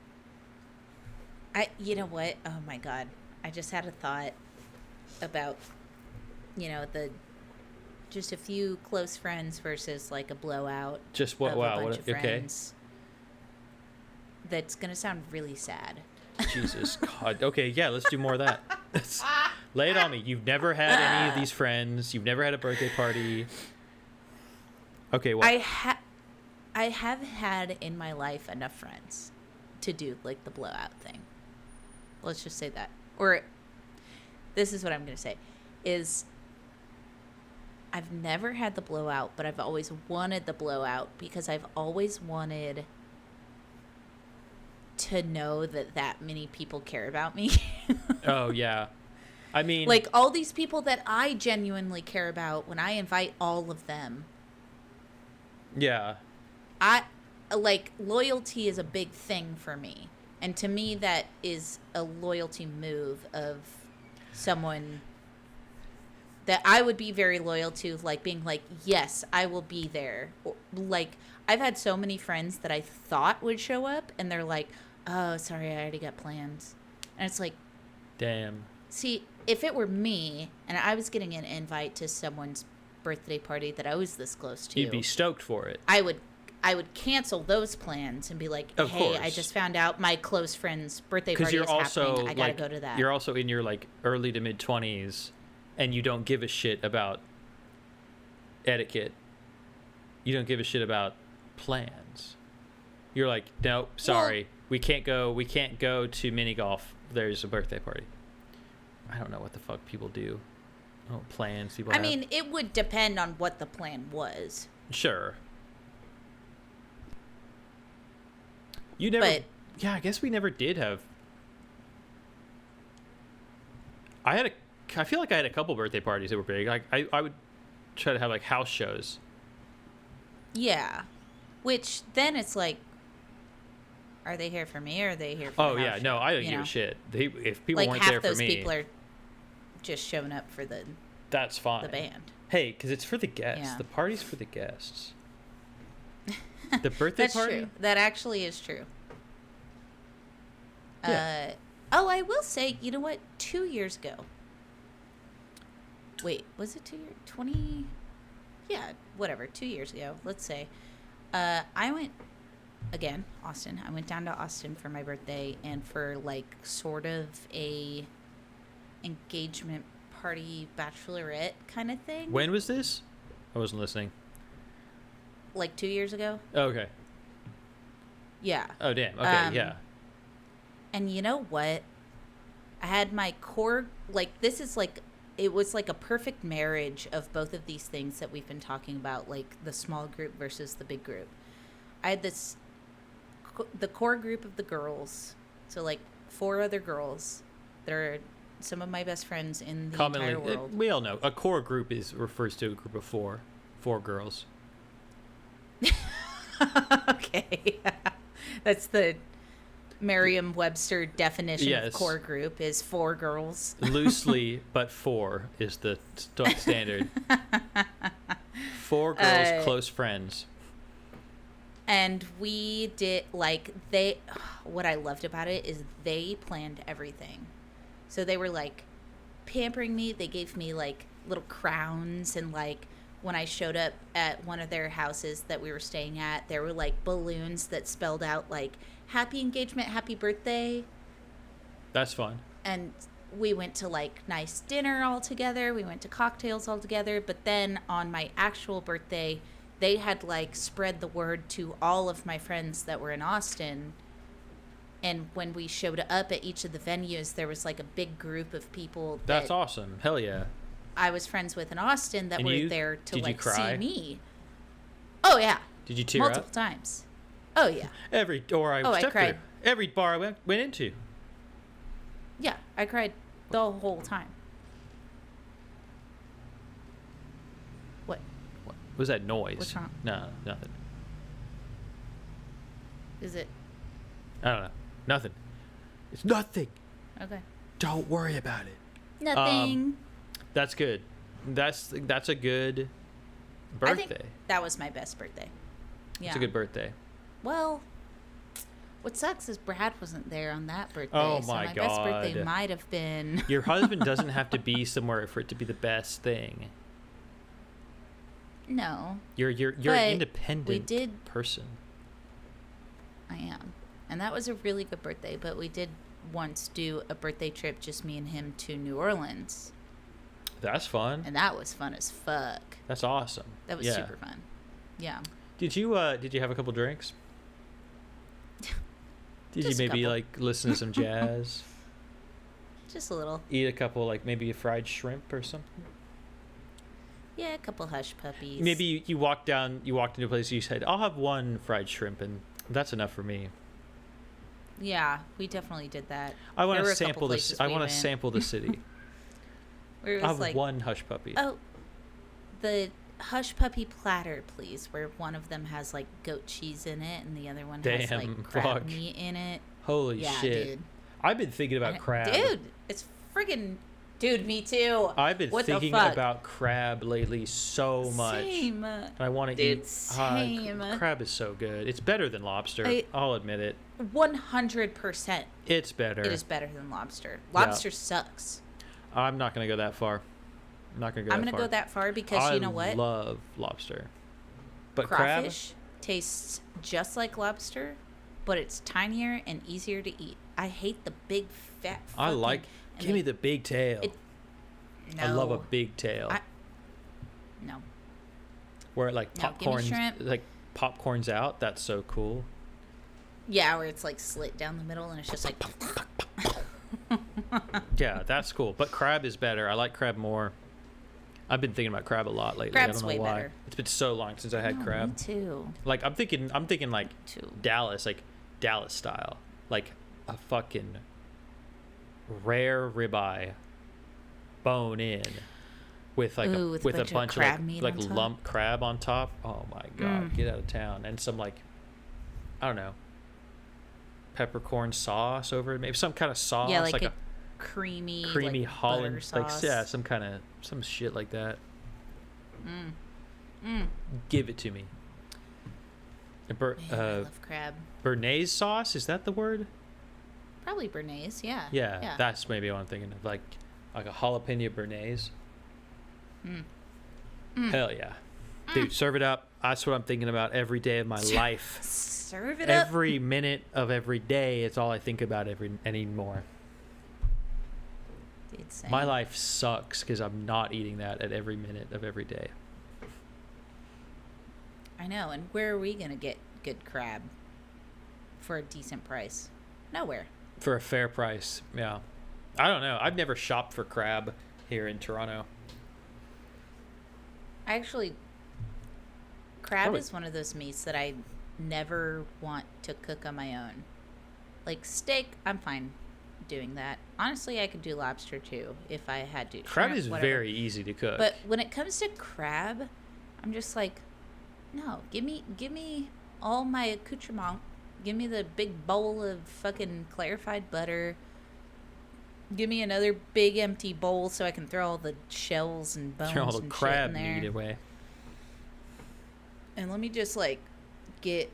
You know what? Oh my God. I just had a thought about, just a few close friends versus like a blowout. Just what? Of Wow. a bunch What? of Okay. friends. That's going to sound really sad. Jesus God. Okay. Yeah. Let's do more of that. Lay it on me. You've never had any of these friends. You've never had a birthday party. Okay. What? I have had in my life enough friends to do like the blowout thing. Let's just say that. Or this is what I'm going to say is I've never had the blowout, but I've always wanted the blowout because I've always wanted to know that many people care about me. Oh, yeah. I mean, like all these people that I genuinely care about, when I invite all of them, yeah. like loyalty is a big thing for me. And to me, that is a loyalty move of someone that I would be very loyal to, like being like, yes, I will be there. Or, like, I've had so many friends that I thought would show up, and they're like, oh, sorry, I already got plans. And it's like, Damn. see, if it were me and I was getting an invite to someone's birthday party that I was this close to, You'd be stoked for it. I would cancel those plans and be like, Of hey, course. I just found out my close friend's birthday Because party you're is also happening. I gotta like, go to that. You're also in your like early to mid 20s, and you don't give a shit about etiquette. You don't give a shit about plans. You're like, nope, sorry, we can't go to mini golf. There's a birthday party. I don't know what the fuck people do. Oh, plans people have. I mean, it would depend on what the plan was. Sure. You never. But, yeah, I guess we never did have. I feel like I had a couple birthday parties that were big. Like I would try to have like house shows. yeah. Which then it's like, are they here for me or are they here for Oh the yeah, house no, show? I don't You give know? a shit. If people Like weren't half there for those me, people are just showing up for the that's fine. band. Hey, because it's for the guests. Yeah. The party's for the guests. The birthday That's party. true. That actually is true. Yeah. I will say, you know what? 2 years ago. Wait, was it 2 years? 20? Yeah, whatever. 2 years ago, let's say. I went, again, Austin. I went down to Austin for my birthday and for like sort of a engagement party bachelorette kind of thing. When was this? I wasn't listening. Like 2 years ago? Oh, okay. Yeah. Oh damn. Okay. Yeah. And you know what? I had my core, like, this is like, it was like a perfect marriage of both of these things that we've been talking about, like the small group versus the big group. I had the core group of the girls, so like 4 other girls that are some of my best friends in the entire world. We all know a core group refers to a group of 4 girls. Okay. That's the Merriam-Webster definition of Yes. core group is 4 girls. Loosely, but 4 is the standard. 4 girls, close friends. And we did, like, what I loved about it is they planned everything. So they were, like, pampering me. They gave me, like, little crowns. And, like, when I showed up at one of their houses that we were staying at, there were, like, balloons that spelled out, like, happy engagement, happy birthday. That's fun. And we went to, like, nice dinner all together. We went to cocktails all together. But then on my actual birthday, they had, like, spread the word to all of my friends that were in Austin. And when we showed up at each of the venues, there was, like, a big group of people That's awesome. Hell yeah. I was friends with in Austin that were there to, did you like, cry? see me. Oh, yeah. Did you tear Multiple up? times. Oh, yeah. Every door I stepped cried. through. Every bar I went into. Yeah, I cried the whole time. What? What was that noise? What's wrong? No, nothing. Is it? I don't know. Nothing. It's nothing. Okay. Don't worry about it. Nothing. That's good. That's a good birthday. I think that was my best birthday. Yeah. It's a good birthday. Well, what sucks is Brad wasn't there on that birthday. Oh so my my best birthday God. might have been. Your husband doesn't have to be somewhere for it to be the best thing. No, You're But an independent we did- person. I am. And that was a really good birthday, but we did once do a birthday trip, just me and him, to New Orleans. That's fun. And that was fun as fuck. That's awesome. That was Yeah. super fun. Yeah. Did you have a couple drinks? Did Just you a maybe couple. like listen to some jazz? Just a little. Eat a couple, like maybe a fried shrimp or something? Yeah, a couple hush puppies. Maybe you walked into a place and you said, I'll have one fried shrimp and that's enough for me. Yeah, we definitely did that. I want There were to a couple sample this. places I we want to went sample the city. Where it I'll was have like, one hush puppy. oh, the hush puppy platter, please, where one of them has like goat cheese in it and the other one has Damn, like crab fuck. meat in it. Holy Yeah, shit. dude. I've been thinking about crab. Dude, it's friggin' dude, me too. I've been What the thinking fuck? about crab lately so much. Same. And I want to Dude, eat. same. Crab is so good. It's better than lobster. I'll admit it. 100%. It's better. It is better than lobster. Lobster sucks. I'm not going to go that far. I'm not going to go I'm that gonna far. go that far because you know what? I love lobster. But Crawfish tastes just like lobster, but it's tinier and easier to eat. I hate the big fat. crab, give me the big tail. No, I love a big tail. No. Where it like No, give me shrimp. popcorns out. That's so cool. Yeah, where it's like slit down the middle and it's just like. Yeah, that's cool. But crab is better. I like crab more. I've been thinking about crab a lot lately. Crab's I don't know way why. better. It's been so long since I had No, crab. Me too. Like I'm thinking like Too. Dallas style. Like a fucking rare ribeye bone in with like Ooh, with a bunch of crab like, meat like on top? lump crab on top. Oh my god, Mm. get out of town. And some like I don't know. Peppercorn sauce over it. Maybe some kind of sauce Yeah, like a creamy creamy like, Holland butter like sauce. yeah, some shit like that. Give it to me. Man, I love crab. Béarnaise sauce, is that the word? Probably Béarnaise, yeah. Yeah, that's maybe what I'm thinking of, like a jalapeno Béarnaise. Hell yeah, dude, serve it up. That's what I'm thinking about every day of my life. Serve it up. Every minute of every day, it's all I think about anymore. Dude, same. My life sucks because I'm not eating that at every minute of every day. I know, and where are we gonna get good crab for a decent price? Nowhere. For a fair price, yeah. I don't know. I've never shopped for crab here in Toronto. Crab Oh, is one of those meats that I never want to cook on my own. Like steak, I'm fine doing that. Honestly, I could do lobster too if I had to. Crab Shrimp, is whatever. very easy to cook. But when it comes to crab, I'm just like, no, give me all my accoutrement. Give me the big bowl of fucking clarified butter. Give me another big empty bowl so I can throw all the shells and bones Throw all the and crab shit in there. meat away. And let me just like get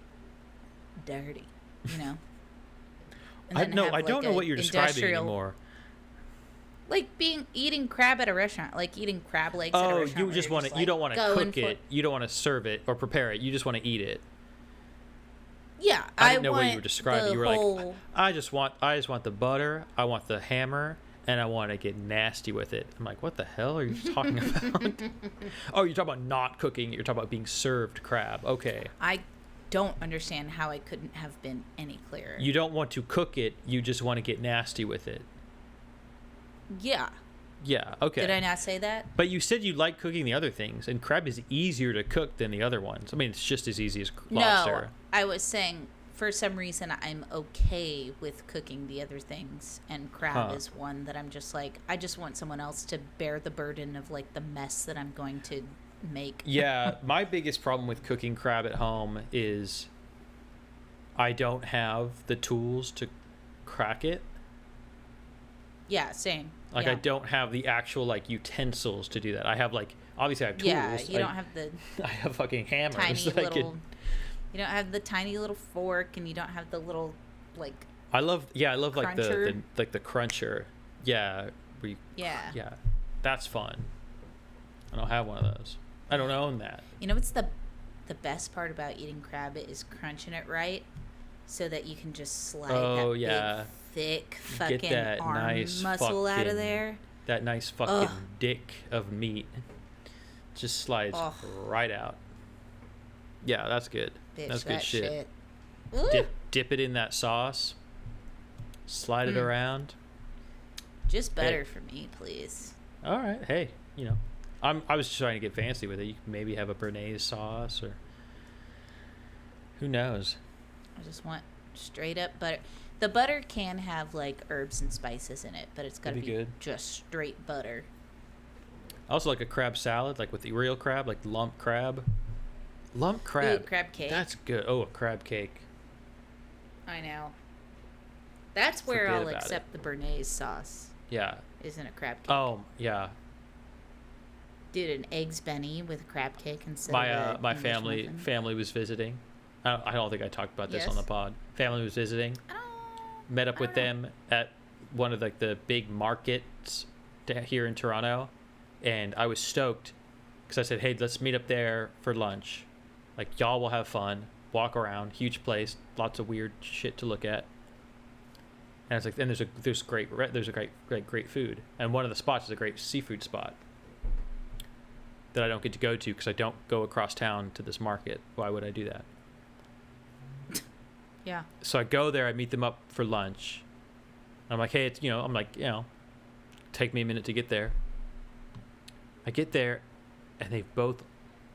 dirty, you know. And I then no, have, I like, don't know a what you're describing industrial- anymore. Like eating crab at a restaurant, like eating crab legs at a Oh, restaurant. you where just you're want to. like, You don't want to going cook for- it. You don't want to serve it or prepare it. You just want to eat it. Yeah, I didn't know what you want were describing. the You were whole- like, I just want the butter. I want the hammer, and I want to get nasty with it. I'm like, what the hell are you talking about? Oh, you're talking about not cooking. You're talking about being served crab. Okay. I don't understand how I couldn't have been any clearer. You don't want to cook it. You just want to get nasty with it. Yeah. Yeah. Okay. Did I not say that? But you said you like cooking the other things, and crab is easier to cook than the other ones. I mean, it's just as easy as lobster. No, I was saying for some reason I'm okay with cooking the other things, and crab is one that I'm just like, I just want someone else to bear the burden of like the mess that I'm going to make. Yeah, my biggest problem with cooking crab at home is I don't have the tools to crack it. Yeah, same. Like yeah. I don't have the actual like utensils to do that. I have like obviously I have tools. Yeah, you don't have the I have fucking hammers. tiny that I little. could- You don't have the tiny little fork, and you don't have the little like. I love like Cruncher? the cruncher. Yeah, Yeah. yeah, that's fun. I don't have one of those. I don't own that. You know what's the best part about eating crab is crunching it right, so that you can just slide Oh, that yeah. big, thick Get fucking that arm nice muscle out of fucking- there. That nice fucking Ugh. dick of meat just slides Ugh. right out. Yeah, that's good. Bitch, That's good that shit. Ooh, Dip it in that sauce. Slide it around. just butter for me, please. All right. Hey, you know, I was just trying to get fancy with it. You can maybe have a béarnaise sauce or who knows. I just want straight up butter. The butter can have like herbs and spices in it, but it's got to That'd be be good. just straight butter. I also like a crab salad, like with the real crab, like lump crab. Lump crab. Ooh, crab cake. That's good. Oh, a crab cake. I know. That's where Forget I'll about it. accept the béarnaise sauce. Yeah. Isn't a crab cake? Oh, yeah. Dude, an eggs Benny with a crab cake instead My of a my English muffin. family was visiting. I don't think I talked about this on Yes? the pod. Family was visiting. I don't- Met up I with don't know. them at one of like the big markets here in Toronto, and I was stoked because I said, "Hey, let's meet up there for lunch. Like y'all will have fun, walk around, huge place, lots of weird shit to look at." And it's like, and there's great food, and one of the spots is a great seafood spot that I don't get to go to because I don't go across town to this market. Why would I do that? Yeah. So I go there, I meet them up for lunch. I'm like, hey, take me a minute to get there. I get there, and they've both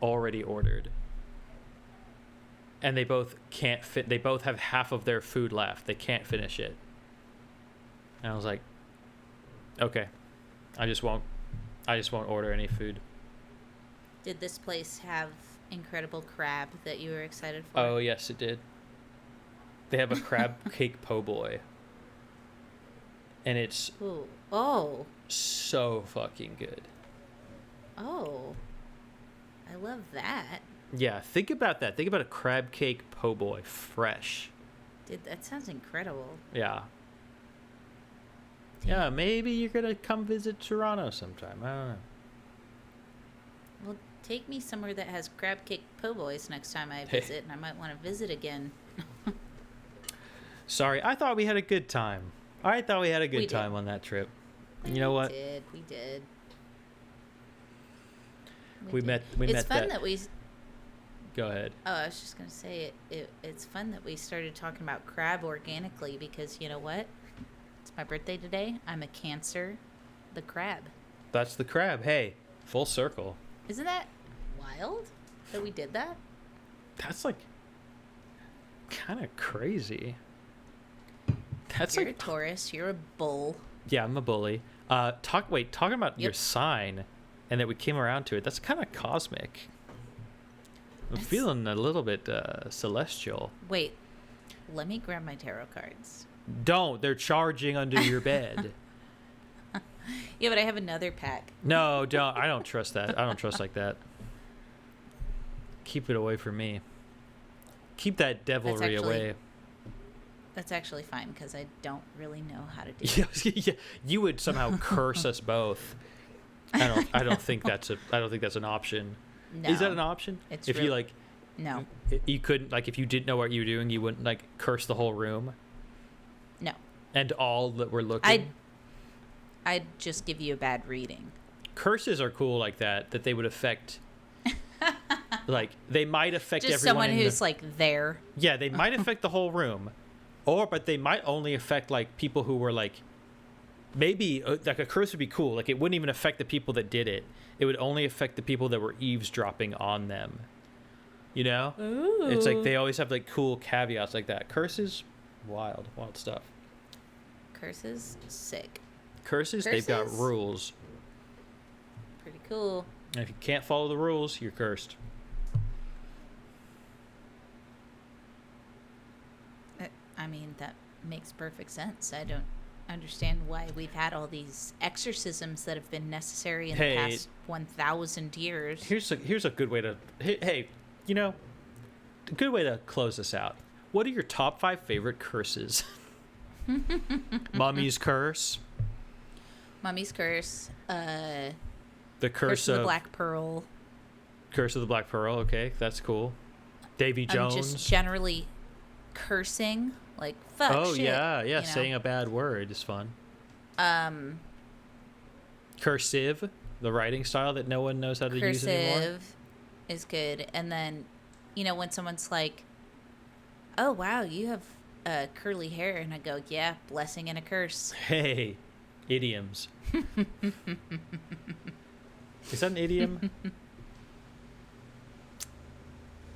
already ordered. And they both can't fit, they both have half of their food left. They can't finish it. And I was like, okay, I just won't order any food. Did this place have incredible crab that you were excited for? Oh, yes, it did. They have a crab cake po' boy. And it's Ooh. Oh. so fucking good. Oh. I love that. Yeah, think about that. Think about a crab cake po' boy, fresh. Dude, that sounds incredible. Yeah. Damn. Yeah, maybe you're gonna come visit Toronto sometime. I don't know. Well, take me somewhere that has crab cake po' boys next time I visit, and I might want to visit again. Sorry, I thought we had a good time. I thought we had a good We did. time on that trip. You know what? We did. We did. met It's fun that. that we. Go ahead. Oh, I was just gonna say it's fun that we started talking about crab organically because you know what? It's my birthday today. I'm a Cancer, the crab. That's the crab. Hey, full circle. Isn't that wild that we did that? That's like kind of crazy. That's You're like a Taurus. You're a bull. yeah, I'm a bully. Talking about your Yep. sign and that we came around to it. That's kind of cosmic. I'm It's- feeling a little bit celestial. Wait, let me grab my tarot cards. Don't. They're charging under your bed. Yeah, but I have another pack. No, don't. I don't trust that. I don't trust like that. Keep it away from me. Keep that devilry away. That's actually fine because I don't really know how to do it. Yeah, you would somehow curse us both. I don't think that's an option. No. Is that an option? It's if you like, no. You couldn't, like, if you didn't know what you were doing, you wouldn't like curse the whole room. No. And all that were looking. I'd just give you a bad reading. Curses are cool like that they would affect. Like they might affect just everyone. Someone who's like there. Yeah, they might affect the whole room, but they might only affect like people who were like. Maybe like a curse would be cool. Like it wouldn't even affect the people that did it. It would only affect the people that were eavesdropping on them. You know? Ooh. It's like they always have like cool caveats like that. Curses, wild stuff. Curses, sick. Curses, they've got rules. Pretty cool. And if you can't follow the rules, you're cursed. I mean, that makes perfect sense. I don't understand why we've had all these exorcisms that have been necessary in the past 1,000 years. Here's a good way to hey, you know, a good way to close this out. What are your top 5 favorite curses? Mummy's curse. Mummy's curse. The curse of the Black Pearl. Curse of the Black Pearl. Okay, that's cool. Davy Jones. Just generally cursing, like fuck. Oh shit, yeah. Saying a bad word is fun. Cursive, the writing style that no one knows how to use anymore. Cursive is good, and then, you know, when someone's like, "Oh wow, you have curly hair," and I go, "Yeah, blessing and a curse." Hey, idioms. Is that an idiom?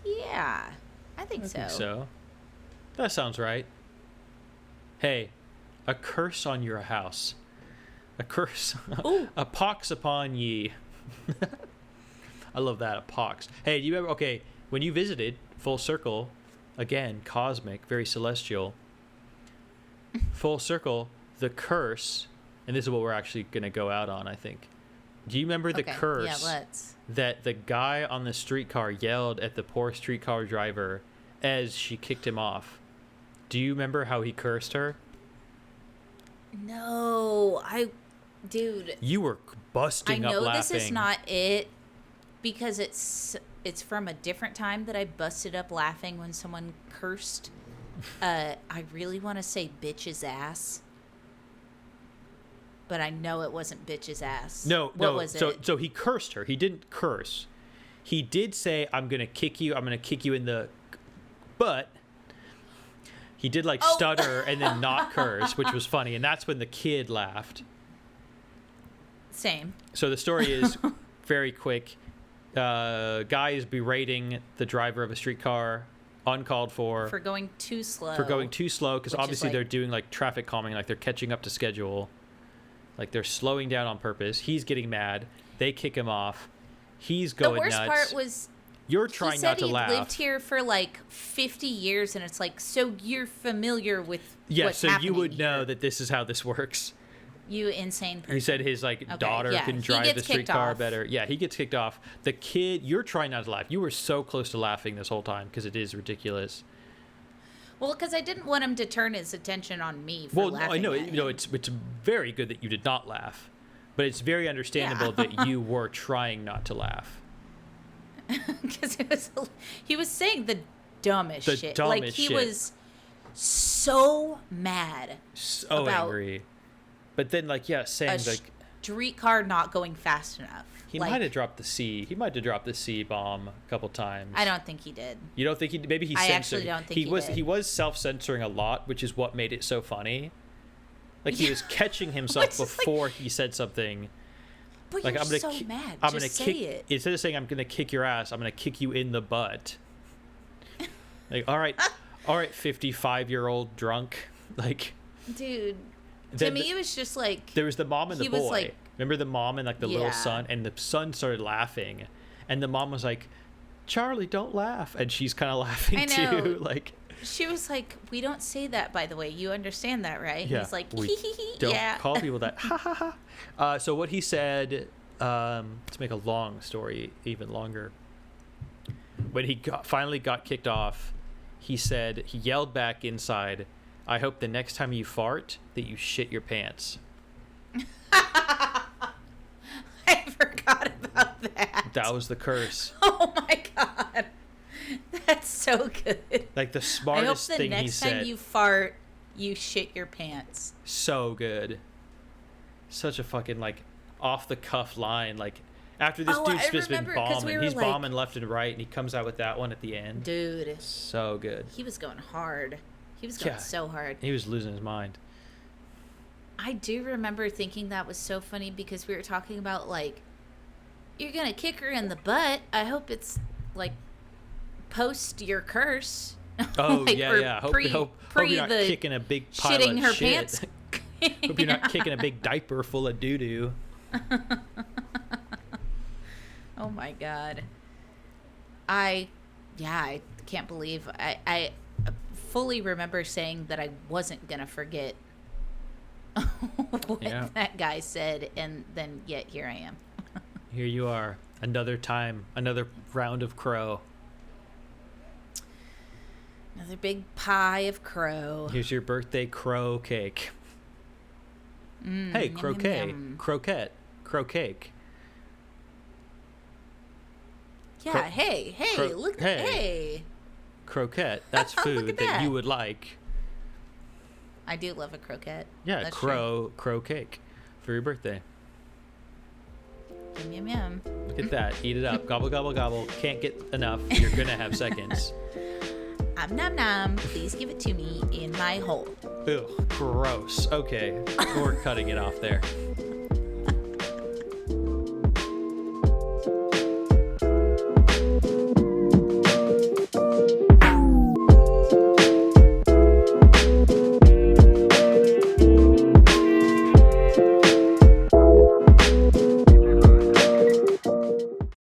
Yeah, I think so. That sounds right. Hey, a curse on your house. A curse. A pox upon ye. I love that, a pox. Hey, do you ever, okay, when you visited, full circle, again, cosmic, very celestial, full circle, the curse, and this is what we're actually going to go out on, I think. Do you remember the curse that the guy on the streetcar yelled at the poor streetcar driver as she kicked him off? Do you remember how he cursed her? No, dude. You were busting up laughing. I know this is not it because it's from a different time that I busted up laughing when someone cursed. I really want to say bitch's ass. But I know it wasn't bitch's ass. No. Was it? So he cursed her. He didn't curse. He did say, "I'm gonna kick you. I'm gonna kick you in the," but he did like stutter and then not curse, which was funny, and that's when the kid laughed. Same. So the story is very quick. Guy is berating the driver of a streetcar, uncalled for going too slow. Because obviously they're doing like traffic calming, like they're catching up to schedule. Like they're slowing down on purpose. He's getting mad. They kick him off. He's going nuts. The worst part was you're trying not to laugh. He lived here for like 50 years, and it's like, so you're familiar with what's so happening you would here. know that this is how this works. You insane person. He said his daughter can drive the streetcar better. Yeah, he gets kicked off. The kid, you're trying not to laugh. You were so close to laughing this whole time because it is ridiculous. Well, because I didn't want him to turn his attention on me for laughing. I know. It's very good that you did not laugh, but it's very understandable that you were trying not to laugh. Because he was saying the dumbest shit. He shit. Was so mad. So about angry. But then, saying streetcar not going fast enough. He might have dropped the C. He might have dropped the C bomb a couple times. I don't think he did. You don't think he? Maybe he. I actually don't think he was. did. He was self-censoring a lot, which is what made it so funny. Like he was catching himself before he said something. But you're so mad. I'm Just gonna say kick. it. Instead of saying I'm gonna kick your ass, I'm gonna kick you in the butt. Like all right, 55-year-old drunk. Like, dude. To me, it was just like there was the mom and the boy. Like, remember the mom and the little son, and the son started laughing, and the mom was like, "Charlie, don't laugh," and she's kind of laughing too. Like she was like, "We don't say that, by the way. You understand that, right?" Yeah. He's like, "We don't call people that." Ha ha ha. So what he said, to make a long story even longer, when he finally got kicked off, he yelled back inside, "I hope the next time you fart that you shit your pants." I forgot about that. That was the curse. Oh my god. That's so good. Like the smartest thing he said. I hope the next time you fart, you shit your pants. So good. Such a fucking like off the cuff line. Like after this dude's just been bombing, he's bombing left and right, and he comes out with that one at the end. Dude, so good. He was going hard. He was going so hard. He was losing his mind. I do remember thinking that was so funny because we were talking about like, you're gonna kick her in the butt. I hope it's like post your curse. Oh like, yeah. Hope you're not kicking a big pile shitting of her shit. pants. Hope you're not kicking a big diaper full of doo doo. Oh my god. I can't believe I fully remember saying that I wasn't gonna forget what that guy said, and then yet here I am. Here you are, another round of crow. Another big pie of crow. Here's your birthday crow cake. Hey, croquet, croquette, crow cake. Yeah, hey, look, hey. Croquette, that's food that you would like. I do love a croquette. Yeah, that's crow cake for your birthday. Yum, yum, yum. Look at that. Eat it up. Gobble, gobble, gobble. Can't get enough. You're going to have seconds. Nom, nom. Please give it to me in my hole. Ugh, gross. Okay, we're cutting it off there.